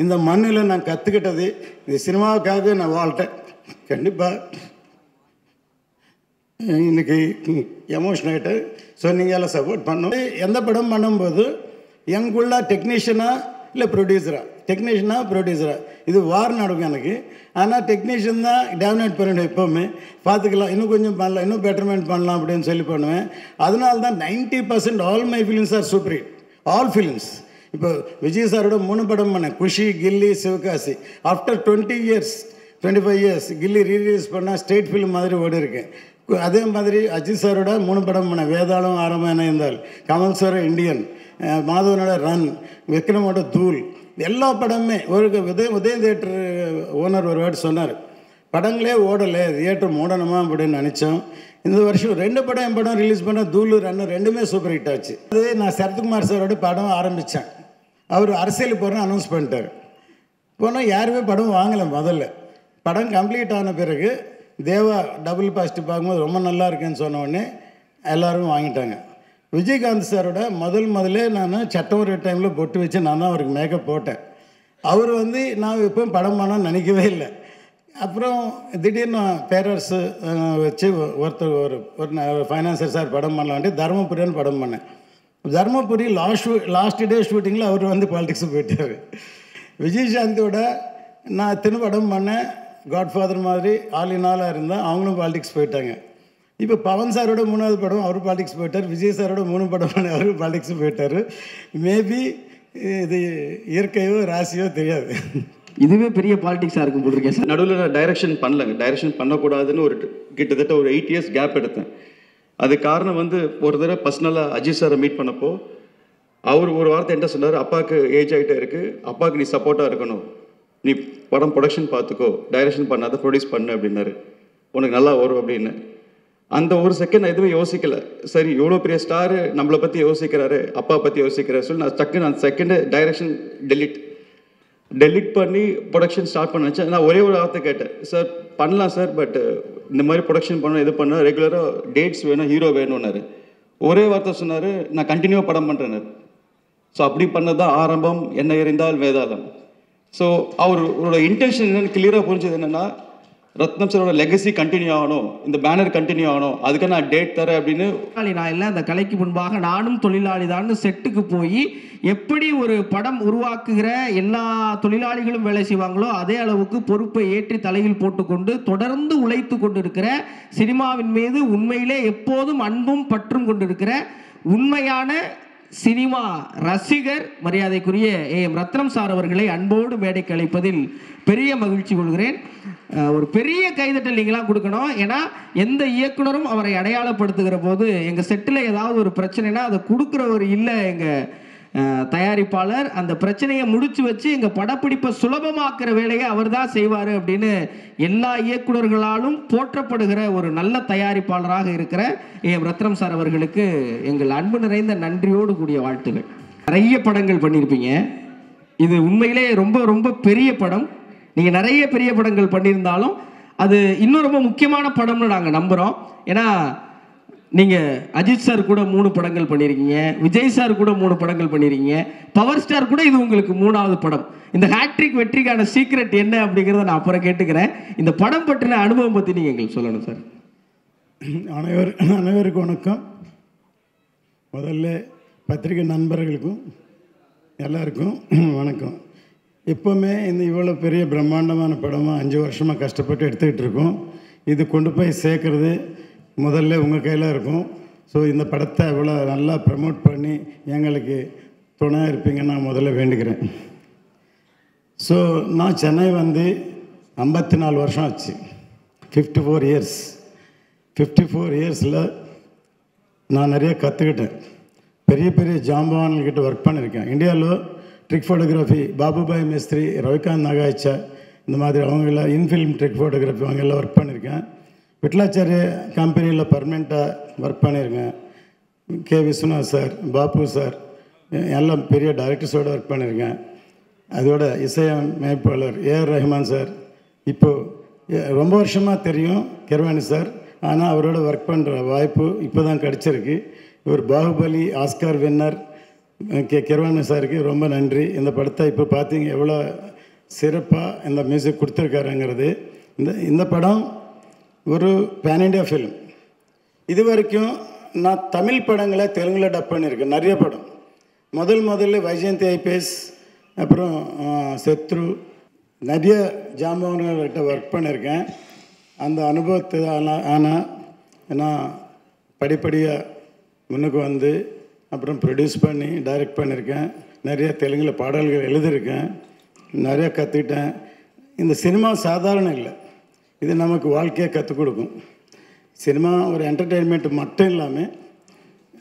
இந்த மண்ணில் நான் கற்றுக்கிட்டது இந்த சினிமாவுக்காக நான் வாழ்ட்டேன். கண்டிப்பாக இன்றைக்கி எமோஷன் ஆகிட்டு. ஸோ நீங்கள் எல்லாம் சப்போர்ட் பண்ணணும். எந்த படம் பண்ணும்போது எங்குள்ள டெக்னீஷியனாக இல்லை ப்ரொடியூசராக, டெக்னீஷியனாக ப்ரொடியூசராக இது வார் நடக்கும் எனக்கு. ஆனால் டெக்னீஷியன் தான் டாமினேட் பண்ணிவிடும். எப்போவுமே பார்த்துக்கலாம், இன்னும் கொஞ்சம் பண்ணலாம், இன்னும் பெட்டர்மெண்ட் பண்ணலாம் அப்படின்னு சொல்லி பண்ணுவேன். அதனால தான் 90% all my films are super hit. All films. இப்போ விஜய் சாரோட 3 படம் பண்ணேன், Kushi, Ghilli, Sivakasi. After 20 years 25 years Ghilli release பண்ணால் ஸ்டேட் ஃபிலிம் மாதிரி ஓடி இருக்கேன். அதே மாதிரி அஜித் சாரோட 3 படம் பண்ணேன், வேதாளம், ஆரம்பம் இருந்தால், கமல் சார் இண்டியன், மாதவனோட ரன், விக்ரமோட தூள், எல்லா படமுமே. ஒரு உதய தியேட்டர் ஓனர் ஒரு வேர்டு சொன்னார், படங்களே ஓடலை, தியேட்டர் மூடணுமா அப்படின்னு நினச்சோம். இந்த வருஷம் 2 படம் என் படம் ரிலீஸ் பண்ண, தூள், ரன் ரெண்டுமே சூப்பர் ஹிட் ஆச்சு. அது நான் சரத்குமார் சாரோட படம் ஆரம்பித்தேன். அவர் அரசியலுக்கு போகிறேன்னு அனௌன்ஸ் பண்ணிட்டார். போனால் யாருமே படம் வாங்கலை. முதல்ல படம் கம்ப்ளீட் ஆன பிறகு தேவா டபுள் பாசிட்டிவ் பார்க்கும்போது ரொம்ப நல்லா இருக்குன்னு சொன்ன உடனே எல்லோரும் வாங்கிட்டாங்க. விஜயகாந்த் சாரோட முதல்ல நான் சட்டம் ஒரு டைமில் பொட்டு வச்சு நான் தான் அவருக்கு மேக்கப் போட்டேன். அவர் நான் எப்பவும் படம் பண்ணான்னு நினைக்கவே இல்லை. அப்புறம் திடீர்னு பேரரசு வச்சு ஒரு ஃபைனான்சர் சார் படம் பண்ணலான்ட்டு தர்மபுரின்னு படம் பண்ணேன். தர்மபுரி லாஸ்ட் டே ஷூட்டிங்கில் அவர் பாலிடிக்ஸ் போயிட்டார். விஜயசாந்தியோட நான் எத்தனை படம் பண்ணேன், காட்ஃபாதர் மாதிரி ஆல் இன் ஆலாக இருந்தால் அவங்களும் பாலிடிக்ஸ் போயிட்டாங்க. இப்போ பவன் சாரோட 3வது படம் அவர் பாலிடிக்ஸ் போயிட்டார். விஜய் சாரோட 3 படம் பண்ண அவர் பாலிடிக்ஸ் போயிட்டார். மேபி இது இயற்கையோ ராசியோ தெரியாது. இதுவே பெரிய பாலிடிக்ஸாக இருக்கும் போட்டிருக்கேன் சார். நடுவில் நான் டைரக்ஷன் பண்ணலங்க. டைரக்ஷன் பண்ணக்கூடாதுன்னு கிட்டத்தட்ட ஒரு 8 years கேப் எடுத்தேன். அது காரணம் ஒரு தடவை பர்சனலாக அஜித் சாரை மீட் பண்ணப்போ அவர் ஒரு வார்த்தை என்ன சொன்னார், அப்பாவுக்கு ஏஜ் ஆகிட்டே இருக்குது, அப்பாவுக்கு நீ சப்போர்ட்டாக இருக்கணும், நீ படம் ப்ரொடக்ஷன் பார்த்துக்கோ, டைரக்ஷன் பண்ணாத ப்ரொடியூஸ் பண்ணு அப்படின்னாரு. உனக்கு நல்லா வரும் அப்படின்னு. அந்த ஒரு செகண்ட் நான் எதுவுமே யோசிக்கலை. சரி, இவ்வளோ பெரிய ஸ்டாரு நம்மளை பற்றி யோசிக்கிறாரு, அப்பா பற்றி யோசிக்கிறாரு சொல்லி நான் டக்குன்னு அந்த செகண்டு டைரக்ஷன் டெலிட் பண்ணி ப்ரொடக்ஷன் ஸ்டார்ட் பண்ண வச்சேன். நான் ஒரே ஒரு வார்த்தை கேட்டேன், சார் பண்ணலாம் சார், பட் இந்த மாதிரி ப்ரொடக்ஷன் பண்ண இது பண்ணால் ரெகுலராக டேட்ஸ் வேணும், ஹீரோ வேணும்னாரு. ஒரே வார்த்தை சொன்னார், நான் கண்டினியூவாக படம் பண்ணுறேன்னாரு. ஸோ அப்படி பண்ணது தான் ஆரம்பம், என்ன எறிந்தால் வேதாளம். ஸோ அவரோட இன்டென்ஷன் என்னென்னு கிளியராக புரிஞ்சது என்னென்னா, ரத்னம் சாரோட லெகசி கண்டினியூ ஆகணும், இந்த பேனர் கண்டினியூ ஆகணும், அதுக்கு நான் டேட் தரேன் அப்படின்னு. நான் இல்லை, அந்த கலைக்கு முன்பாக நானும் தொழிலாளி தான் செட்டுக்கு போய் எப்படி ஒரு படம் உருவாக்குகிற எல்லா தொழிலாளிகளும் வேலை செய்வாங்களோ அதே அளவுக்கு பொறுப்பை ஏற்றி தலையில் போட்டுக்கொண்டு தொடர்ந்து உழைத்து கொண்டிருக்கிற, சினிமாவின் மீது உண்மையிலே எப்போதும் அன்பும் பற்றும் கொண்டிருக்கிற உண்மையான சினிமா ரசிகர் மரியாதைக்குரிய AM ரத்னம் சார் அவர்களை அன்போடு மேடைக்கு அழைப்பதில் பெரிய மகிழ்ச்சி கொள்கிறேன். ஒரு பெரிய கைதட்டல் நீங்களாம் கொடுக்கணும். ஏன்னா எந்த இயக்குனரும் அவரை அடையாளப்படுத்துகிற போது எங்கள் செட்டில் ஏதாவது ஒரு பிரச்சனைனா அதை கொடுக்குறவர் இல்லை எங்கள் தயாரிப்பாளர். அந்த பிரச்சனையை முடிச்சு வச்சு எங்கள் படப்பிடிப்பை சுலபமாக்குற வேலையை அவர் தான் செய்வார் அப்படின்னு எல்லா இயக்குனர்களாலும் போற்றப்படுகிற ஒரு நல்ல தயாரிப்பாளராக இருக்கிற AM ரத்னம் சார் அவர்களுக்கு எங்கள் அன்பு நிறைந்த நன்றியோடு கூடிய வாழ்த்துகள். நிறைய படங்கள் பண்ணியிருப்பீங்க. இது உண்மையிலே ரொம்ப ரொம்ப பெரிய படம். நீங்கள் நிறைய பெரிய படங்கள் பண்ணியிருந்தாலும் அது இன்னும் ரொம்ப முக்கியமான படம்னு நாங்கள் நம்புகிறோம். ஏன்னா நீங்கள் அஜித் சார் கூட 3 படங்கள் பண்ணியிருக்கீங்க, விஜய் சார் கூட 3 படங்கள் பண்ணியிருக்கீங்க, பவர் ஸ்டார் கூட இது உங்களுக்கு 3வது படம். இந்த ஹேட்ரிக் வெற்றிக்கான சீக்ரெட் என்ன அப்படிங்கிறத நான் அப்புறம் கேட்டுக்கிறேன். இந்த படம் பற்றின அனுபவம் பற்றி நீங்கள் எங்களுக்கு சொல்லணும் சார். அனைவருக்கும் வணக்கம். முதல்ல பத்திரிகை நண்பர்களுக்கும் எல்லாருக்கும் வணக்கம். எப்போவுமே இவ்வளோ பெரிய பிரம்மாண்டமான படமாக 5 வருஷமாக கஷ்டப்பட்டு எடுத்துக்கிட்டு இருக்கோம். இது கொண்டு போய் சேர்க்குறது முதல்ல உங்கள் கையில் இருக்கும். ஸோ இந்த படத்தை இவ்வளோ நல்லா ப்ரமோட் பண்ணி எங்களுக்கு துணையாக இருப்பீங்கன்னு நான் முதல்ல வேண்டுகிறேன். ஸோ நான் சென்னை 54 வருஷம் ஆச்சு. 54 years. 54 yearsல நான் நிறைய கற்றுக்கிட்டேன். பெரிய பெரிய ஜாம்பவான்கிட்ட ஒர்க் பண்ணியிருக்கேன். இந்தியாவில் ட்ரிக் ஃபோட்டோகிராஃபி பாபுபாய் மிஸ்திரி, ரவிகாந்த் நகாய்ச்சா, இந்த மாதிரி அவங்களாம் இன்ஃபில்ம் ட்ரிக் ஃபோட்டோகிராஃபி அவங்கெல்லாம் ஒர்க் பண்ணியிருக்கேன். விட்லாச்சாரிய கம்பெனியில் பர்மனெண்ட்டாக ஒர்க் பண்ணியிருக்கேன். K Viswanath sir, Babu sir எல்லாம் பெரிய டைரக்டர்ஸோடு ஒர்க் பண்ணியிருக்கேன். அதோட இசையமைப்பாளர் AR ரஹ்மான் சார் இப்போது ரொம்ப வருஷமாக தெரியும், கெர்வானி சார். ஆனால் அவரோட ஒர்க் பண்ணுற வாய்ப்பு இப்போ தான் கிடச்சிருக்கு. இவர் பாகுபலி ஆஸ்கார் வின்னர், கிரவாணி சாருக்கு ரொம்ப நன்றி. இந்த படத்தை இப்போ பார்த்தீங்க எவ்வளோ சிறப்பாக இந்த மியூசிக் கொடுத்துருக்காருங்கிறது. இந்த படம் ஒரு பேன் இண்டியா ஃபிலிம். இது வரைக்கும் நான் தமிழ் படங்களை தெலுங்கில் டப் பண்ணியிருக்கேன் நிறைய படம். முதல்ல வைஜெயந்தி ஐபிஎஸ், அப்புறம் சத்ரு, நிறைய ஜாம்பவன்கிட்ட ஒர்க் பண்ணியிருக்கேன். அந்த அனுபவத்தை ஆனால் நான் படிப்படியாக முன்னுக்கு வந்து அப்புறம் ப்ரொடியூஸ் பண்ணி டைரக்ட் பண்ணியிருக்கேன். நிறைய தெலுங்கில் பாடல்கள் எழுதியிருக்கேன், நிறையா கற்றுக்கிட்டேன். இந்த சினிமா சாதாரணம் இல்லை, இது நமக்கு வாழ்க்கையை கற்றுக் கொடுக்கும். சினிமா ஒரு என்டர்டெயின்மெண்ட் மட்டும் இல்லாமல்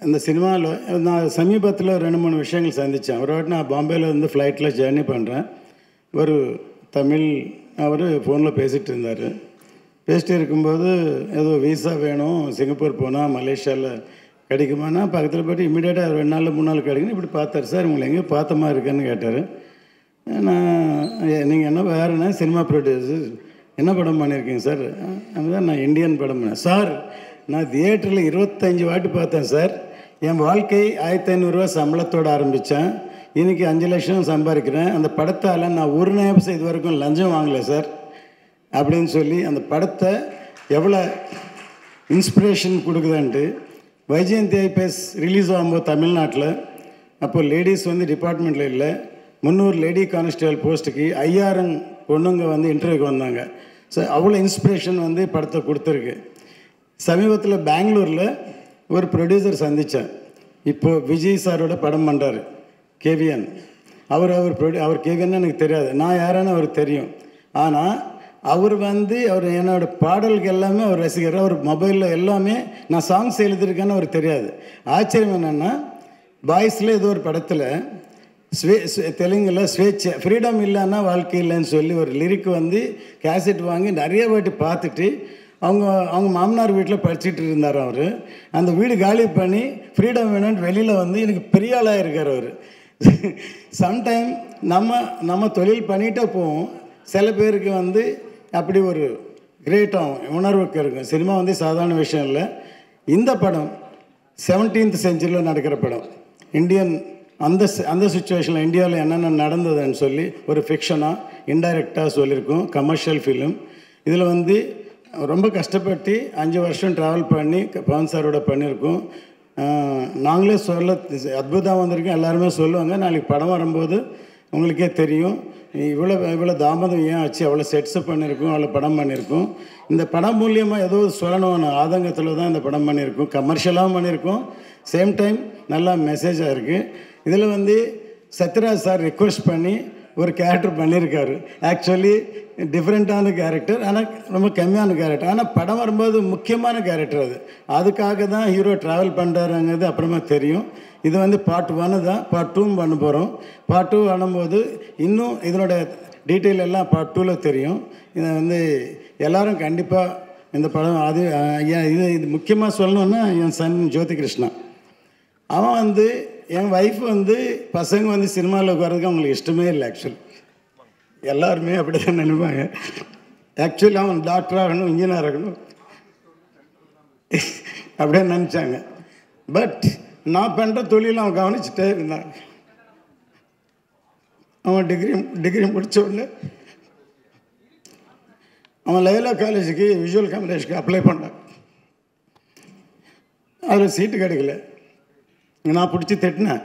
இந்த சினிமாவில் நான் சமீபத்தில் 2-3 விஷயங்கள் சந்தித்தேன். ஒரு வாட்டி நான் பாம்பேயில் வந்து ஃப்ளைட்டில் ஜேர்னி பண்ணுறேன். ஒரு தமிழ் அவர் ஃபோனில் பேசிகிட்டு இருந்தார். பேசிட்டு இருக்கும்போது ஏதோ வீசா வேணும், சிங்கப்பூர் போனால் மலேசியாவில் கிடைக்குமானா பக்கத்தில் போய்ட்டு இமீடியட்டாக 2 நாள் 3 நாள் கிடைக்குன்னு இப்படி பார்த்தாரு. சார் உங்களை எங்கேயோ பார்த்த மாதிரி இருக்குன்னு கேட்டார். நான் நீங்கள் என்ன வேறு என்ன சினிமா ப்ரொடியூசர் என்ன படம் பண்ணியிருக்கீங்க சார்? அதுதான் நான் இந்தியன் படம் பண்ணேன் சார். நான் தியேட்டரில் 25 வாட்டி பார்த்தேன் சார். என் வாழ்க்கை 1500 ரூபா சம்பளத்தோடு ஆரம்பித்தேன், இன்றைக்கி 5 லட்சம் சம்பாதிக்கிறேன். அந்த படத்தால் நான் ஒரு நிமிஷம் இது வரைக்கும் லஞ்சம் வாங்கலை சார் அப்படின்னு சொல்லி அந்த படத்தை எவ்வளோ இன்ஸ்பிரேஷன் கொடுக்குதான்ட்டு. வைஜெயந்தி ஐபிஎஸ் ரிலீஸ் ஆகும்போது தமிழ்நாட்டில் அப்போது லேடிஸ் வந்து டிபார்ட்மெண்ட்டில் இல்லை, 300 லேடி கான்ஸ்டபிள் போஸ்ட்டுக்கு 5000 பொண்ணுங்க வந்து இன்டர்வியூக்கு வந்தாங்க. ஸோ அவ்வளோ இன்ஸ்பிரேஷன் வந்து படத்தை கொடுத்துருக்கு. சமீபத்தில் பெங்களூரில் ஒரு ப்ரொடியூசர் சந்தித்தேன். இப்போது விஜய் சாரோட படம் பண்ணுறாரு கேவிஎன். அவர் கேவிஎன்னு எனக்கு தெரியாது, நான் யாரானு அவருக்கு தெரியும். ஆனால் அவர் வந்து என்னோடய பாடல்கள் எல்லாமே அவர் ரசிகர். அவர் மொபைலில் எல்லாமே நான் சாங்ஸ் எழுதியிருக்கேன்னு அவருக்கு தெரியாது. ஆச்சரியம் என்னென்னா பாய்ஸில் ஏதோ ஒரு படத்தில் தெலுங்கில் ஸ்வேச்சை ஃப்ரீடம் இல்லைன்னா வாழ்க்கை இல்லைன்னு சொல்லி ஒரு லிரிக் வந்து கேசட் வாங்கி நிறைய வாட்டி பார்த்துட்டு அவங்க மாமனார் வீட்டில் படிச்சுட்டு இருந்தார். அவர் அந்த வீடு காலி பண்ணி ஃப்ரீடம் வேணும்னு வெளியில் வந்து எனக்கு பெரிய ஆளாக இருக்கார் அவர். சம்டைம் நம்ம தொழில் பண்ணிகிட்டே போவோம். சில பேருக்கு வந்து அப்படி ஒரு கிரேட்டாகும் உணர்வுக்கு இருக்கும். சினிமா வந்து சாதாரண விஷயம் இல்லை. இந்த படம் 17th செஞ்சுரியில் நடக்கிற படம். இந்தியன் அந்த சுச்சுவேஷனில் இந்தியாவில் என்னென்ன நடந்ததுன்னு சொல்லி ஒரு ஃபிக்ஷனாக இன்டைரக்டாக சொல்லியிருக்கோம். Commercial film. இதில் வந்து ரொம்ப கஷ்டப்பட்டு 5 வருஷம் ட்ராவல் பண்ணி பவன் சாரோட பண்ணியிருக்கோம். நாங்களே சொல்ல அற்புதம் வந்திருக்கோம், எல்லாருமே சொல்லுவாங்க. நாளைக்கு படம் வரும்போது உங்களுக்கே தெரியும் இவ்வளோ தாமதம் ஏன் ஆச்சு, அவ்வளோ செட்ஸு பண்ணியிருக்கோம், அவ்வளோ படம் பண்ணியிருக்கோம். இந்த படம் மூலியமாக ஏதோ சொல்லணும்னு ஆதங்கத்தில் தான் இந்த படம் பண்ணியிருக்கோம். கமர்ஷியலாகவும் பண்ணியிருக்கோம், சேம் டைம் நல்லா மெசேஜாக இருக்குது. இதில் வந்து சத்யராஜ் சார் ரிக்வெஸ்ட் பண்ணி ஒரு கேரக்டர் பண்ணியிருக்காரு. ஆக்சுவலி டிஃப்ரெண்ட்டான கேரக்டர், ஆனால் ரொம்ப கம்மியான கேரக்டர். ஆனால் படம் வரும்போது முக்கியமான கேரக்டர் அதுக்காக தான் ஹீரோ ட்ராவல் பண்ணுறாருங்கிறது அப்புறமா தெரியும். இது வந்து பார்ட் 1 தான், பார்ட் 2 பண்ண போகிறோம். பார்ட் 2 பண்ணும்போது இன்னும் இதனோட டீட்டெயில் எல்லாம் பார்ட் 2ல் தெரியும். இதை வந்து எல்லோரும் கண்டிப்பாக இந்த படம் இது முக்கியமாக சொல்லணுன்னா என் சன் ஜோதி கிருஷ்ணா, அவன் வந்து என் ஒய்ஃப் வந்து பசங்க வந்து சினிமாவில் உட்காரதுக்கு அவங்களுக்கு இஷ்டமே இல்லை. ஆக்சுவலி எல்லாருமே அப்படி தான் நினைப்பாங்க. ஆக்சுவலி அவன் டாக்டர் ஆகணும், இன்ஜினியர் ஆகணும் அப்படியே நினச்சாங்க. பட் நான் பண்ணுற தொழில் அவன் கவனிச்சுட்டே இருந்தான். அவன் டிகிரி முடித்த உடனே அவன் லைலா காலேஜுக்கு விஷுவல் கம்யூனிகேஷனுக்கு அப்ளை பண்ணான். அதில் சீட்டு கிடைக்கல. நான் பிடிச்சி திட்டினேன்,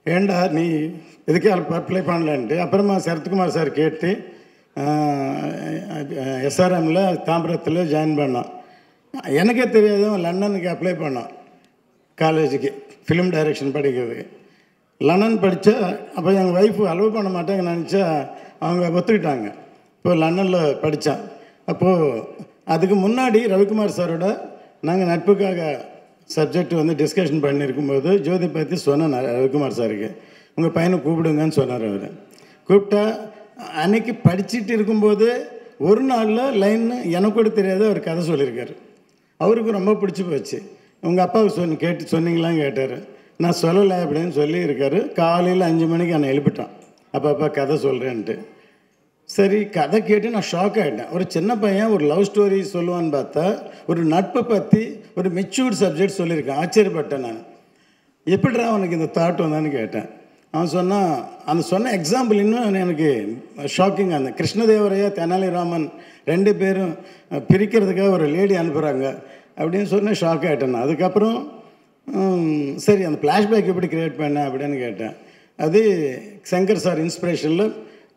ஏண்டா நீ எதுக்கே அப்ளை பண்ணலன்ட்டு. அப்புறமா சரத்குமார் சார் கேட்டு எஸ்ஆர்எம்மில் தாம்பரத்தில் ஜாயின் பண்ணான். எனக்கே தெரியாது அவன் லண்டனுக்கு அப்ளை பண்ணான் காலேஜுக்கு ஃபிலிம் டைரக்ஷன் படிக்கிறதுக்கு. லண்டன் படித்தா அப்போ எங்கள் ஒய்ஃபு அலோவ் பண்ண மாட்டாங்க நினச்சா அவங்க ஒத்துக்கிட்டாங்க. இப்போ லண்டனில் படித்தான். அப்போது அதுக்கு முன்னாடி ரவிக்குமார் சாரோட நாங்கள் நட்புக்காக சப்ஜெக்ட் வந்து டிஸ்கஷன் பண்ணியிருக்கும்போது ஜோதி பற்றி சொன்னேன் ரவிக்குமார் சாருக்கு, உங்கள் பையனை கூப்பிடுங்கன்னு சொன்னார். அவர் கூப்பிட்டா அன்னைக்கு படிச்சுட்டு இருக்கும்போது ஒரு நாளில் லைன்னு எனக்கு கூட தெரியாது அவர் கதை சொல்லியிருக்காரு. அவருக்கு ரொம்ப பிடிச்சி போச்சு. உங்கள் அப்பாவுக்கு சொன்னீங்களான்னு கேட்டார். நான் சொல்லலை அப்படின்னு சொல்லியிருக்காரு. காலையில் 5 மணிக்கு என்னை எழுப்பிட்டான், அப்பா கதை சொல்கிறேன்ட்டு. சரி, கதை கேட்டு நான் ஷாக் ஆகிட்டேன். ஒரு சின்ன பையன் ஒரு லவ் ஸ்டோரி சொல்லுவான்னு பார்த்தா ஒரு நட்பை பற்றி ஒரு மெச்சூர்ட் சப்ஜெக்ட் சொல்லியிருக்கேன். ஆச்சரியப்பட்டேன் நான். எப்படிடா அவனுக்கு இந்த தாட் வந்தான்னு கேட்டேன். அவன் சொன்னான், அந்த சொன்ன எக்ஸாம்பிள் இன்னும் எனக்கு ஷாக்கிங்காக இருந்தது. கிருஷ்ணதேவரையா தெனாலிராமன் 2 பேரும் பிரிக்கிறதுக்காக ஒரு லேடி அனுப்புகிறாங்க அப்படின்னு சொன்ன ஷாக் ஆகிட்டேன். அதுக்கப்புறம் சரி அந்த ஃப்ளாஷ்பேக் எப்படி க்ரியேட் பண்ணேன் அப்படின்னு கேட்டேன். அது சங்கர் சார் இன்ஸ்பிரேஷனில்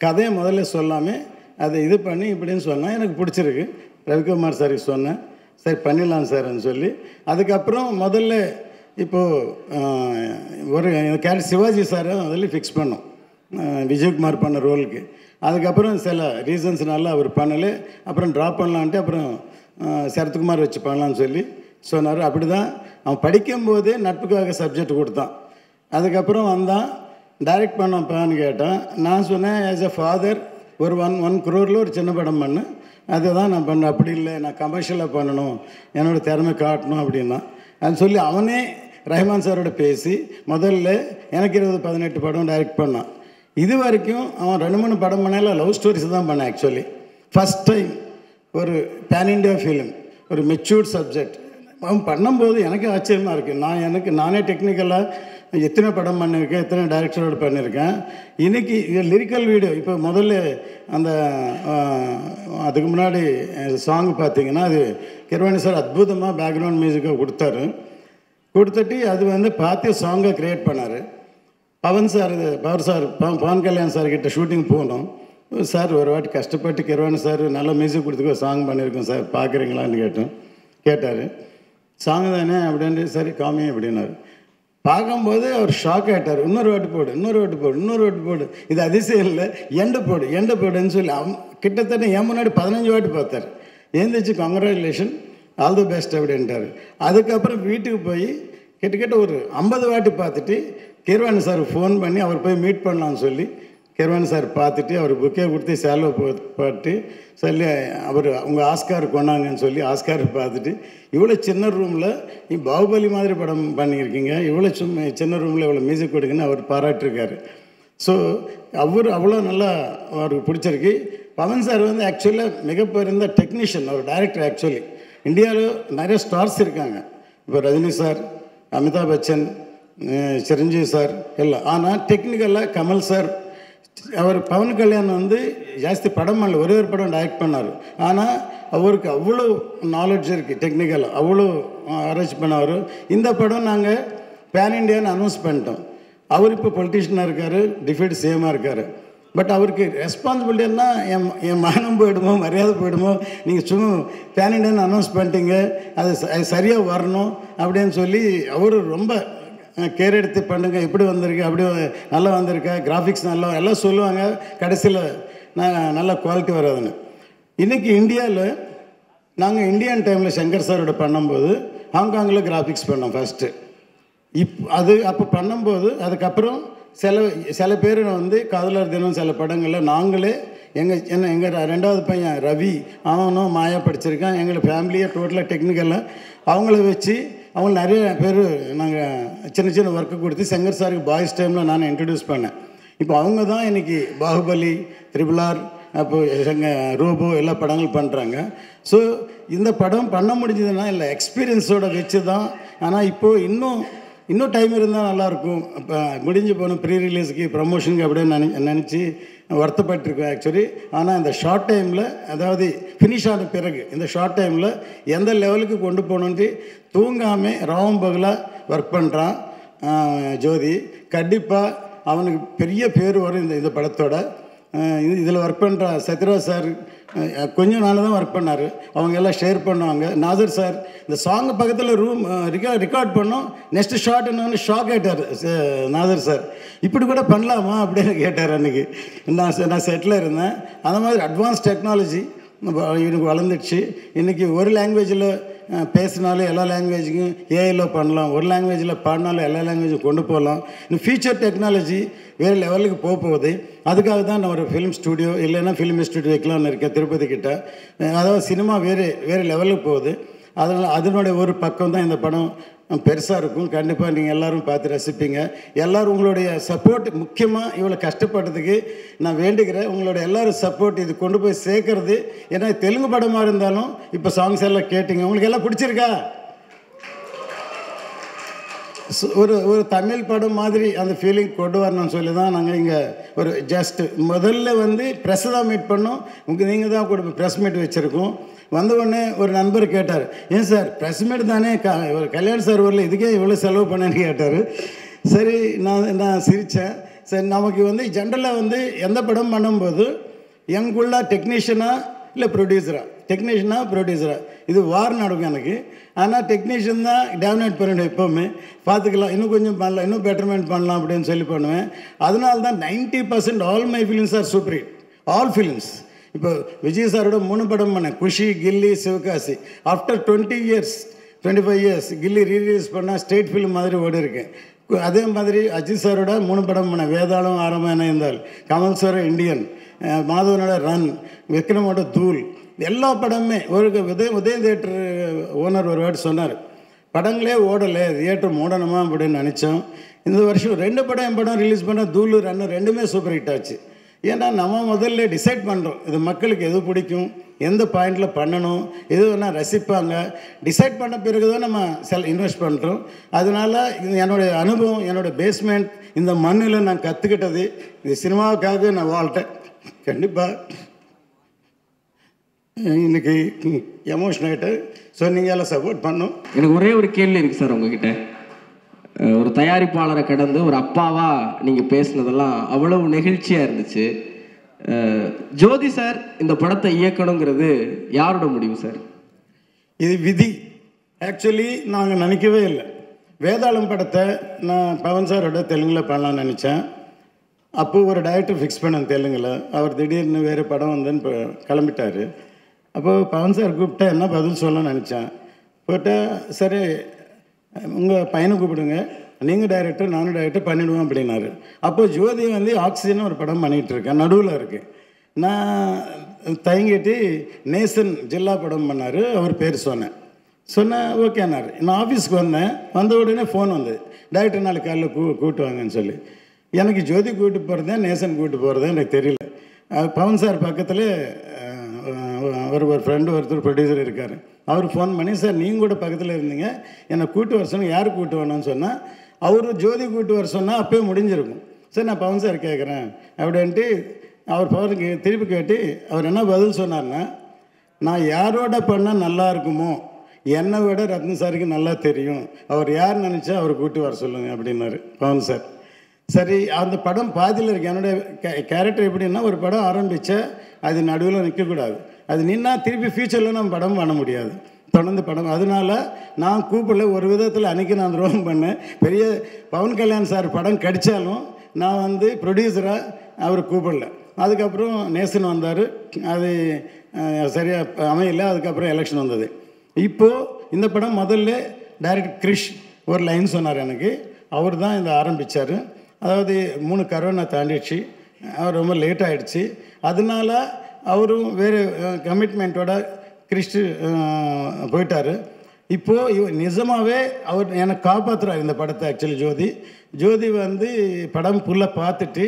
கதையை முதல்ல சொல்லாமல் அதை இது பண்ணி இப்படின்னு சொன்னால் எனக்கு பிடிச்சிருக்கு. ரவிக்குமார் சாருக்கு சொன்னேன், சரி பண்ணிடலாம் சார்ன்னு சொல்லி. அதுக்கப்புறம் முதல்ல இப்போது ஒரு கேரக்டர் சிவாஜி சாரை முதல்ல ஃபிக்ஸ் பண்ணோம் விஜயகுமார் பண்ண ரோலுக்கு. அதுக்கப்புறம் சில ரீசன்ஸ்னால அவர் பண்ணலை. அப்புறம் ட்ராப் பண்ணலான்ட்டு அப்புறம் சரத்குமார் வச்சு பண்ணலான்னு சொல்லி சொன்னார். அப்படி தான் அவன் படிக்கும்போதே நட்புக்காக சப்ஜெக்ட் கொடுத்தான். அதுக்கப்புறம் வந்தான், டைரக்ட் பண்ணப்பான்னு கேட்டான். நான் சொன்னேன், ஆஸ் எ ஃபாதர் ஒரு 1 crore ஒரு சின்ன படம் பண்ணேன், அதுதான் நான் பண்ணேன். அப்படி இல்லை, நான் கமர்ஷியலாக பண்ணணும், என்னோடய திறமை காட்டணும் அப்படின்னா அது சொல்லி அவனே ரஹ்மான் சாரோட பேசி முதல்ல எனக்கு 20-18 படம் டைரக்ட் பண்ணான். இது வரைக்கும் அவன் 2-3 படம் பண்ணல லவ் ஸ்டோரிஸ் தான் பண்ணான். ஆக்சுவலி ஃபஸ்ட் டைம் ஒரு பேன் இண்டியா ஃபிலிம், ஒரு மெச்சூர்ட் சப்ஜெக்ட் அவன் பண்ணும்போது எனக்கு ஆச்சரியமாக இருக்குது. நானே டெக்னிக்கலாக எத்தனை படம் பண்ணியிருக்கேன், எத்தனை டைரக்டரோடு பண்ணியிருக்கேன். இன்றைக்கி லிரிக்கல் வீடியோ இப்போ முதல்ல அந்த அதுக்கு முன்னாடி சாங் பார்த்தீங்கன்னா அது கிரவாணி சார் அற்புதமாக பேக்ரவுண்ட் மியூசிக்கை கொடுத்துட்டு அது பார்த்து சாங்கை க்ரியேட் பண்ணார். பவன் கல்யாண் சார் கிட்ட ஷூட்டிங் போனோம். சார் ஒரு வாட்டி கஷ்டப்பட்டு கிரவாணி சார் நல்ல மியூசிக் கொடுத்துக்கோ சாங் பண்ணியிருக்கோம் சார், பார்க்குறீங்களான்னு கேட்டார். சாங் தானே அப்படின்ட்டு சரி காமி அப்படின்னாரு. பார்க்கும்போது அவர் ஷாக் ஆகிட்டார். இன்னொரு வாட்டி போடு, இது அதிசயம் இல்லை, எண்டை போடுன்னு சொல்லி அவன் கிட்டத்தட்ட என் முன்னாடி 15 வாட்டி பார்த்தார். எழுந்திரிச்சு கங்க்ராச்சுலேஷன், ஆல் தி பெஸ்ட் அப்படின்ட்டார். அதுக்கப்புறம் வீட்டுக்கு போய் கிட்டத்தட்ட ஒரு 50 வாட்டி பார்த்துட்டு கிரவாணி சார் ஃபோன் பண்ணி அவர் போய் மீட் பண்ணலான்னு சொல்லி கிரவாணி சார் பார்த்துட்டு அவர் புக்கே கொடுத்து சேலோ போட்டு சொல்லி அவர் உங்கள் ஆஸ்கார் கொண்டாங்கன்னு சொல்லி ஆஸ்கார் பார்த்துட்டு, இவ்வளோ சின்ன ரூமில் நீ பாகுபலி மாதிரி படம் பண்ணியிருக்கீங்க, இவ்வளோ சின்ன ரூமில் இவ்வளோ மியூசிக் கொடுக்குன்னு அவர் பாராட்டிருக்காரு. ஸோ அவர் அவ்வளோ நல்லா அவருக்கு பிடிச்சிருக்கு. பவன் சார் ஆக்சுவலாக மிகப்பெரிய டெக்னீஷியன், அவர் டைரக்டர். ஆக்சுவலி இந்தியாவில் நிறைய ஸ்டார்ஸ் இருக்காங்க, இப்போ ரஜினி சார், அமிதாப் பச்சன், சிரஞ்சீவி சார் எல்லாம். ஆனால் டெக்னிக்கலாக கமல் சார், அவர் பவன் கல்யாண் ஜாஸ்தி படம் பண்ணல, ஒரே ஒரு படம் டைரக்ட் பண்ணார். ஆனால் அவருக்கு அவ்வளோ நாலேஜ் இருக்குது, டெக்னிக்கலாக அவ்வளோ ஆராய்ச்சி பண்ணார். இந்த படம் நாங்கள் பேன் இண்டியான்னு அனௌன்ஸ் பண்ணிட்டோம். அவர் இப்போ பொலிட்டிஷியனாக இருக்கார், டிஃபீட் சிஎம்மாக இருக்கார். பட் அவருக்கு ரெஸ்பான்சிபிலிட்டின்னா என் மானம் போயிடுமோ, மரியாதை போயிடுமோ, நீங்கள் சும்மா பேன் இண்டியான்னு அனௌன்ஸ் பண்ணிட்டீங்க, அது சரியாக வரணும் அப்படின்னு சொல்லி அவர் ரொம்ப கேர் எடுத்து பண்ணுங்க, இப்படி வந்திருக்கு, அப்படி நல்லா வந்திருக்கா, கிராஃபிக்ஸ் நல்லா எல்லாம் சொல்லுவாங்க. கடைசியில் நான் நல்ல குவாலிட்டி வராதுன்னு. இன்றைக்கி இந்தியாவில் நாங்கள் இந்தியன் டைமில் சங்கர் சாரோட பண்ணும்போது ஹாங்காங்கில் கிராஃபிக்ஸ் பண்ணோம் ஃபஸ்ட்டு. அது அப்போ பண்ணும்போது அதுக்கப்புறம் சில பேர் காதலர் தினம் சில படங்களில் நாங்களே எங்கள் 2வது பையன் ரவி, அவனும் மாயா படிச்சிருக்கான், எங்களை ஃபேமிலியை டோட்டலாக டெக்னிக்கலாக அவங்கள வச்சு அவங்க நிறைய பேர் நாங்கள் சின்ன ஒர்க்கு கொடுத்து சங்கர் சாருக்கு பாய்ஸ் டைமில் நான் இன்ட்ரடியூஸ் பண்ணேன். இப்போ அவங்க தான் இன்றைக்கி பாகுபலி, RRR, அப்போது ரோபோ எல்லா படங்கள் பண்ணுறாங்க. ஸோ இந்த படம் பண்ண முடிஞ்சதுன்னா இல்லை எக்ஸ்பீரியன்ஸோடு வச்சு தான். ஆனால் இப்போது இன்னும் டைம் இருந்தால் நல்லாயிருக்கும். இப்போ முடிஞ்சு போகணும் ப்ரீ ரிலீஸுக்கு, ப்ரமோஷனுக்கு அப்படின்னு நினச்சி வருத்தப்பட்டிருக்கேன் ஆக்சுவலி. ஆனால் இந்த ஷார்ட் டைமில், அதாவது ஃபினிஷ் ஆன பிறகு இந்த ஷார்ட் டைமில் எந்த லெவலுக்கு கொண்டு போகணுன்ட்டு தூங்காமல் ராவும் பகலாக ஒர்க் பண்ணுறான் ஜோதி. கண்டிப்பாக அவனுக்கு பெரிய பேர் வரும் இந்த படத்தோட. இதில் ஒர்க் பண்ணுற சத்யராஜ் சார் கொஞ்சம் நாள் தான் ஒர்க் பண்ணார், அவங்க எல்லாம் ஷேர் பண்ணுவாங்க. நாசர் சார் இந்த சாங்கு பக்கத்தில் ரூம் ரெக்கார்ட் பண்ணோம், நெக்ஸ்ட் ஷார்ட் என்னன்னு ஷாக் ஆகிட்டார் நாசர் சார். இப்படி கூட பண்ணலாமா அப்படின்னு கேட்டார். அன்றைக்கி நான் செட்டில் இருந்தேன். அந்த மாதிரி அட்வான்ஸ் டெக்னாலஜி எனக்கு வளர்ந்துடுச்சு. இன்றைக்கி ஒரு லாங்குவேஜில் பேசினாலும் எல்லா லாங்குவேஜுக்கும் ஏஐயில் பண்ணலாம், ஒரு லாங்குவேஜில் பாடினாலும் எல்லா லாங்குவேஜும் கொண்டு போகலாம். இன்னும் ஃபியூச்சர் டெக்னாலஜி வேறு லெவலுக்கு போகுது. அதுக்காக தான் நான் ஒரு ஃபிலிம் ஸ்டூடியோ இல்லைன்னா ஃபிலிம் இன்ஸ்டியூட் வைக்கலான்னு இருக்கேன் திருப்பதி கிட்ட. அதாவது சினிமா வேறு லெவலுக்கு போகுது. அதனால் அதனுடைய ஒரு பக்கம் தான் இந்த படம் பெருசாக இருக்கும். கண்டிப்பாக நீங்கள் எல்லோரும் பார்த்து ரசிப்பீங்க. எல்லோரும் உங்களுடைய சப்போர்ட், முக்கியமாக இவ்வளோ கஷ்டப்பட்டதுக்கு நான் வேண்டுகிறேன். உங்களுடைய எல்லோரும் சப்போர்ட் இது கொண்டு போய் சேர்க்கறது. ஏன்னா தெலுங்கு படமாக இருந்தாலும் இப்போ சாங்ஸ் எல்லாம் கேட்டிங்க, உங்களுக்கு எல்லாம் பிடிச்சிருக்கா? ஒரு ஒரு தமிழ் படம் மாதிரி அந்த ஃபீலிங் கொண்டு வரணும்னு சொல்லி தான் நாங்கள் இங்கே ஒரு ஜஸ்ட்டு முதல்ல வந்து ப்ரெஸ்ஸை தான் மீட் பண்ணோம். நீங்கள் தான் கூட ப்ரெஸ் மீட் வச்சுருக்கோம். வந்த உடனே ஒரு நண்பர் கேட்டார், ஏன் சார் ப்ரெஸ் மீட் தானே ஒரு கல்யாண சார் வரல, இதுக்கே இவ்வளோ செலவு பண்ணேன்னு கேட்டார். சரி, நான் சிரித்தேன். சரி, நமக்கு வந்து ஜென்ரலாக வந்து எந்த படம் பண்ணும்போது எங்குள்ள டெக்னீஷியனாக இல்லை ப்ரொடியூசரா இது வார் நடக்கும் எனக்கு. ஆனால் டெக்னீஷியன் தான் டேமினேட் பண்ணிவிடும். எப்போவுமே பார்த்துக்கலாம், இன்னும் கொஞ்சம் பண்ணலாம், இன்னும் பெட்டர்மெண்ட் பண்ணலாம் அப்படின்னு சொல்லி பண்ணுவேன். அதனால தான் 90% all my films are super hit, all films. இப்போ விஜய் சாரோட 3 படம் பண்ணேன், Kushi, Ghilli, Sivakasi. After 25 years Ghilli release பண்ணால் ஸ்டேட் ஃபிலிம் மாதிரி ஓடி இருக்கேன். அதே மாதிரி அஜித் சாரோட 3 படம் பண்ணேன், வேதாளம், ஆரம்பம் இருந்தால், கமல் சார் இண்டியன், மாதவனோட ரன், விக்ரமோட தூள், எல்லா படமுமே. ஒரு உதயம் தியேட்டர் ஓனர் ஒரு வேர்டு சொன்னார், படங்களே ஓடலை, தியேட்டர் மூடணுமா அப்படின்னு நினச்சோம். இந்த வருஷம் 2 படம் என் படம் ரிலீஸ் பண்ண, தூள், ரன் 2மே சூப்பர் ஹிட் ஆச்சு. ஏன்னா நம்ம முதல்ல டிசைட் பண்ணுறோம், இது மக்களுக்கு எது பிடிக்கும், எந்த பாயிண்டில் பண்ணணும், எது வேணால் ரசிப்பாங்க. டிசைட் பண்ண பிறகு தான் நம்ம இன்வெஸ்ட் பண்ணுறோம். அதனால் இது என்னுடைய அனுபவம், என்னோடய பேஸ்மெண்ட், இந்த மண்ணில் நான் கற்றுக்கிட்டது. இது சினிமாவுக்காக நான் வாழ்ட்டேன். கண்டிப்பாக இன்றைக்கி எமோஷன் ஆகிட்டு. ஸோ நீங்கள் எல்லாம் சப்போர்ட் பண்ணணும். எனக்கு ஒரே ஒரு கேள்வி இருக்குது சார் உங்ககிட்ட. ஒரு தயாரிப்பாளரை கடந்து ஒரு அப்பாவாக நீங்கள் பேசுனதெல்லாம் அவ்வளவு நெகிழ்ச்சியாக இருந்துச்சு. ஜோதி சார் இந்த படத்தை இயக்கணுங்கிறது யாரோட முடிவு சார்? இது விதி. ஆக்சுவலி நாங்கள் நினைக்கவே இல்லை. வேதாளம் படத்தை நான் பவன் சாரோட தெலுங்கில் பண்ணலான்னு நினச்சேன். அப்போது ஒரு டைரக்டர் ஃபிக்ஸ் பண்ணேன் தெலுங்கில். அவர் திடீர்னு வேறு படம் வந்துன்னு கிளம்பிட்டார். அப்போது பவன் சார் கூப்பிட்டா என்ன பதில் சொல்லணும்னு நினச்சேன். போட்டால் சரி உங்கள் பையனை கூப்பிடுங்க, நீங்கள் டைரக்டர் நானும் டைரக்டர் பண்ணிவிடுவோம் அப்படின்னாரு. அப்போது ஜோதி வந்து ஆக்சிஜன் ஒரு படம் பண்ணிகிட்ருக்கேன், நடுவில் இருக்குது. நான் தயங்கிட்டு நேசன் ஜில்லா படம் பண்ணார், அவர் பேர் சொன்னேன். ஓகேனார். நான் ஆஃபீஸ்க்கு வந்த உடனே ஃபோன் வந்தது, டைரக்டர் நாளைக்கு காலையில் கூப்பிட்டு வாங்கன்னு சொல்லி. எனக்கு ஜோதி கூப்பிட்டு போகிறதா நேசன் கூப்பிட்டு போகிறதா எனக்கு தெரியல. பவன் சார் பக்கத்தில் ஒரு ஃப்ரெண்டு ஒருத்தர் ப்ரொடியூசர் இருக்கார். அவர் ஃபோன் பண்ணி, சார் நீங்கள் கூட பக்கத்தில் இருந்தீங்க, என்னை கூப்பிட்டு வர சொன்னால் யார் கூப்பிட்டு வரணும்னு சொன்னால், அவர் ஜோதி கூப்பிட்டு வர சொன்னால் அப்போயே முடிஞ்சிருக்கும். சார் நான் பவன் சார் கேட்குறேன் அப்படின்ட்டு அவர் பவனுக்கு திருப்பி கேட்டு அவர் என்ன பதில் சொன்னார்னா, நான் யாரோட பண்ணால் நல்லா இருக்குமோ, என்னை விட ரத்ன சாருக்கு நல்லா தெரியும், அவர் யார் நினச்சா அவர் கூப்பிட்டு வர சொல்லுங்கள் அப்படின்னாரு பவன் சார். சரி, அந்த படம் பாதியில் இருக்குது. என்னுடைய கேரக்டர் எப்படின்னா, ஒரு படம் ஆரம்பித்தா அது நடுவில் நிற்கக்கூடாது. அது நின்னா திருப்பி ஃப்யூச்சரில் நம்ம படம் பண்ண முடியாது, தொடர்ந்து படம். அதனால நான் கூப்பிடல. ஒரு விதத்தில் அன்றைக்கி நான் துரோகம் பண்ணேன். பெரிய பவன் கல்யாண் சார் படம் கிடைச்சாலும் நான் வந்து ப்ரொடியூசராக அவர் கூப்பிடல. அதுக்கப்புறம் நேசன் வந்தார், அது சரியாக அமையல. அதுக்கப்புறம் எலெக்ஷன் வந்தது. இப்போது இந்த படம் முதல்ல டைரக்டர் கிரிஷ் ஒரு லைன் சொன்னார் எனக்கு. அவர் தான் இதை ஆரம்பித்தார். அதாவது 3 கரோனா தாண்டிடுச்சு, அவர் ரொம்ப லேட் ஆகிடுச்சு. அதனால அவரும் வேறு கமிட்மெண்ட்டோட கிறிஸ்டு போயிட்டார். இப்போது நிஜமாகவே அவர் எனக்கு காப்பாற்றுறார் இந்த படத்தை. ஆக்சுவலி ஜோதி வந்து படம் ஃபுல்லாக பார்த்துட்டு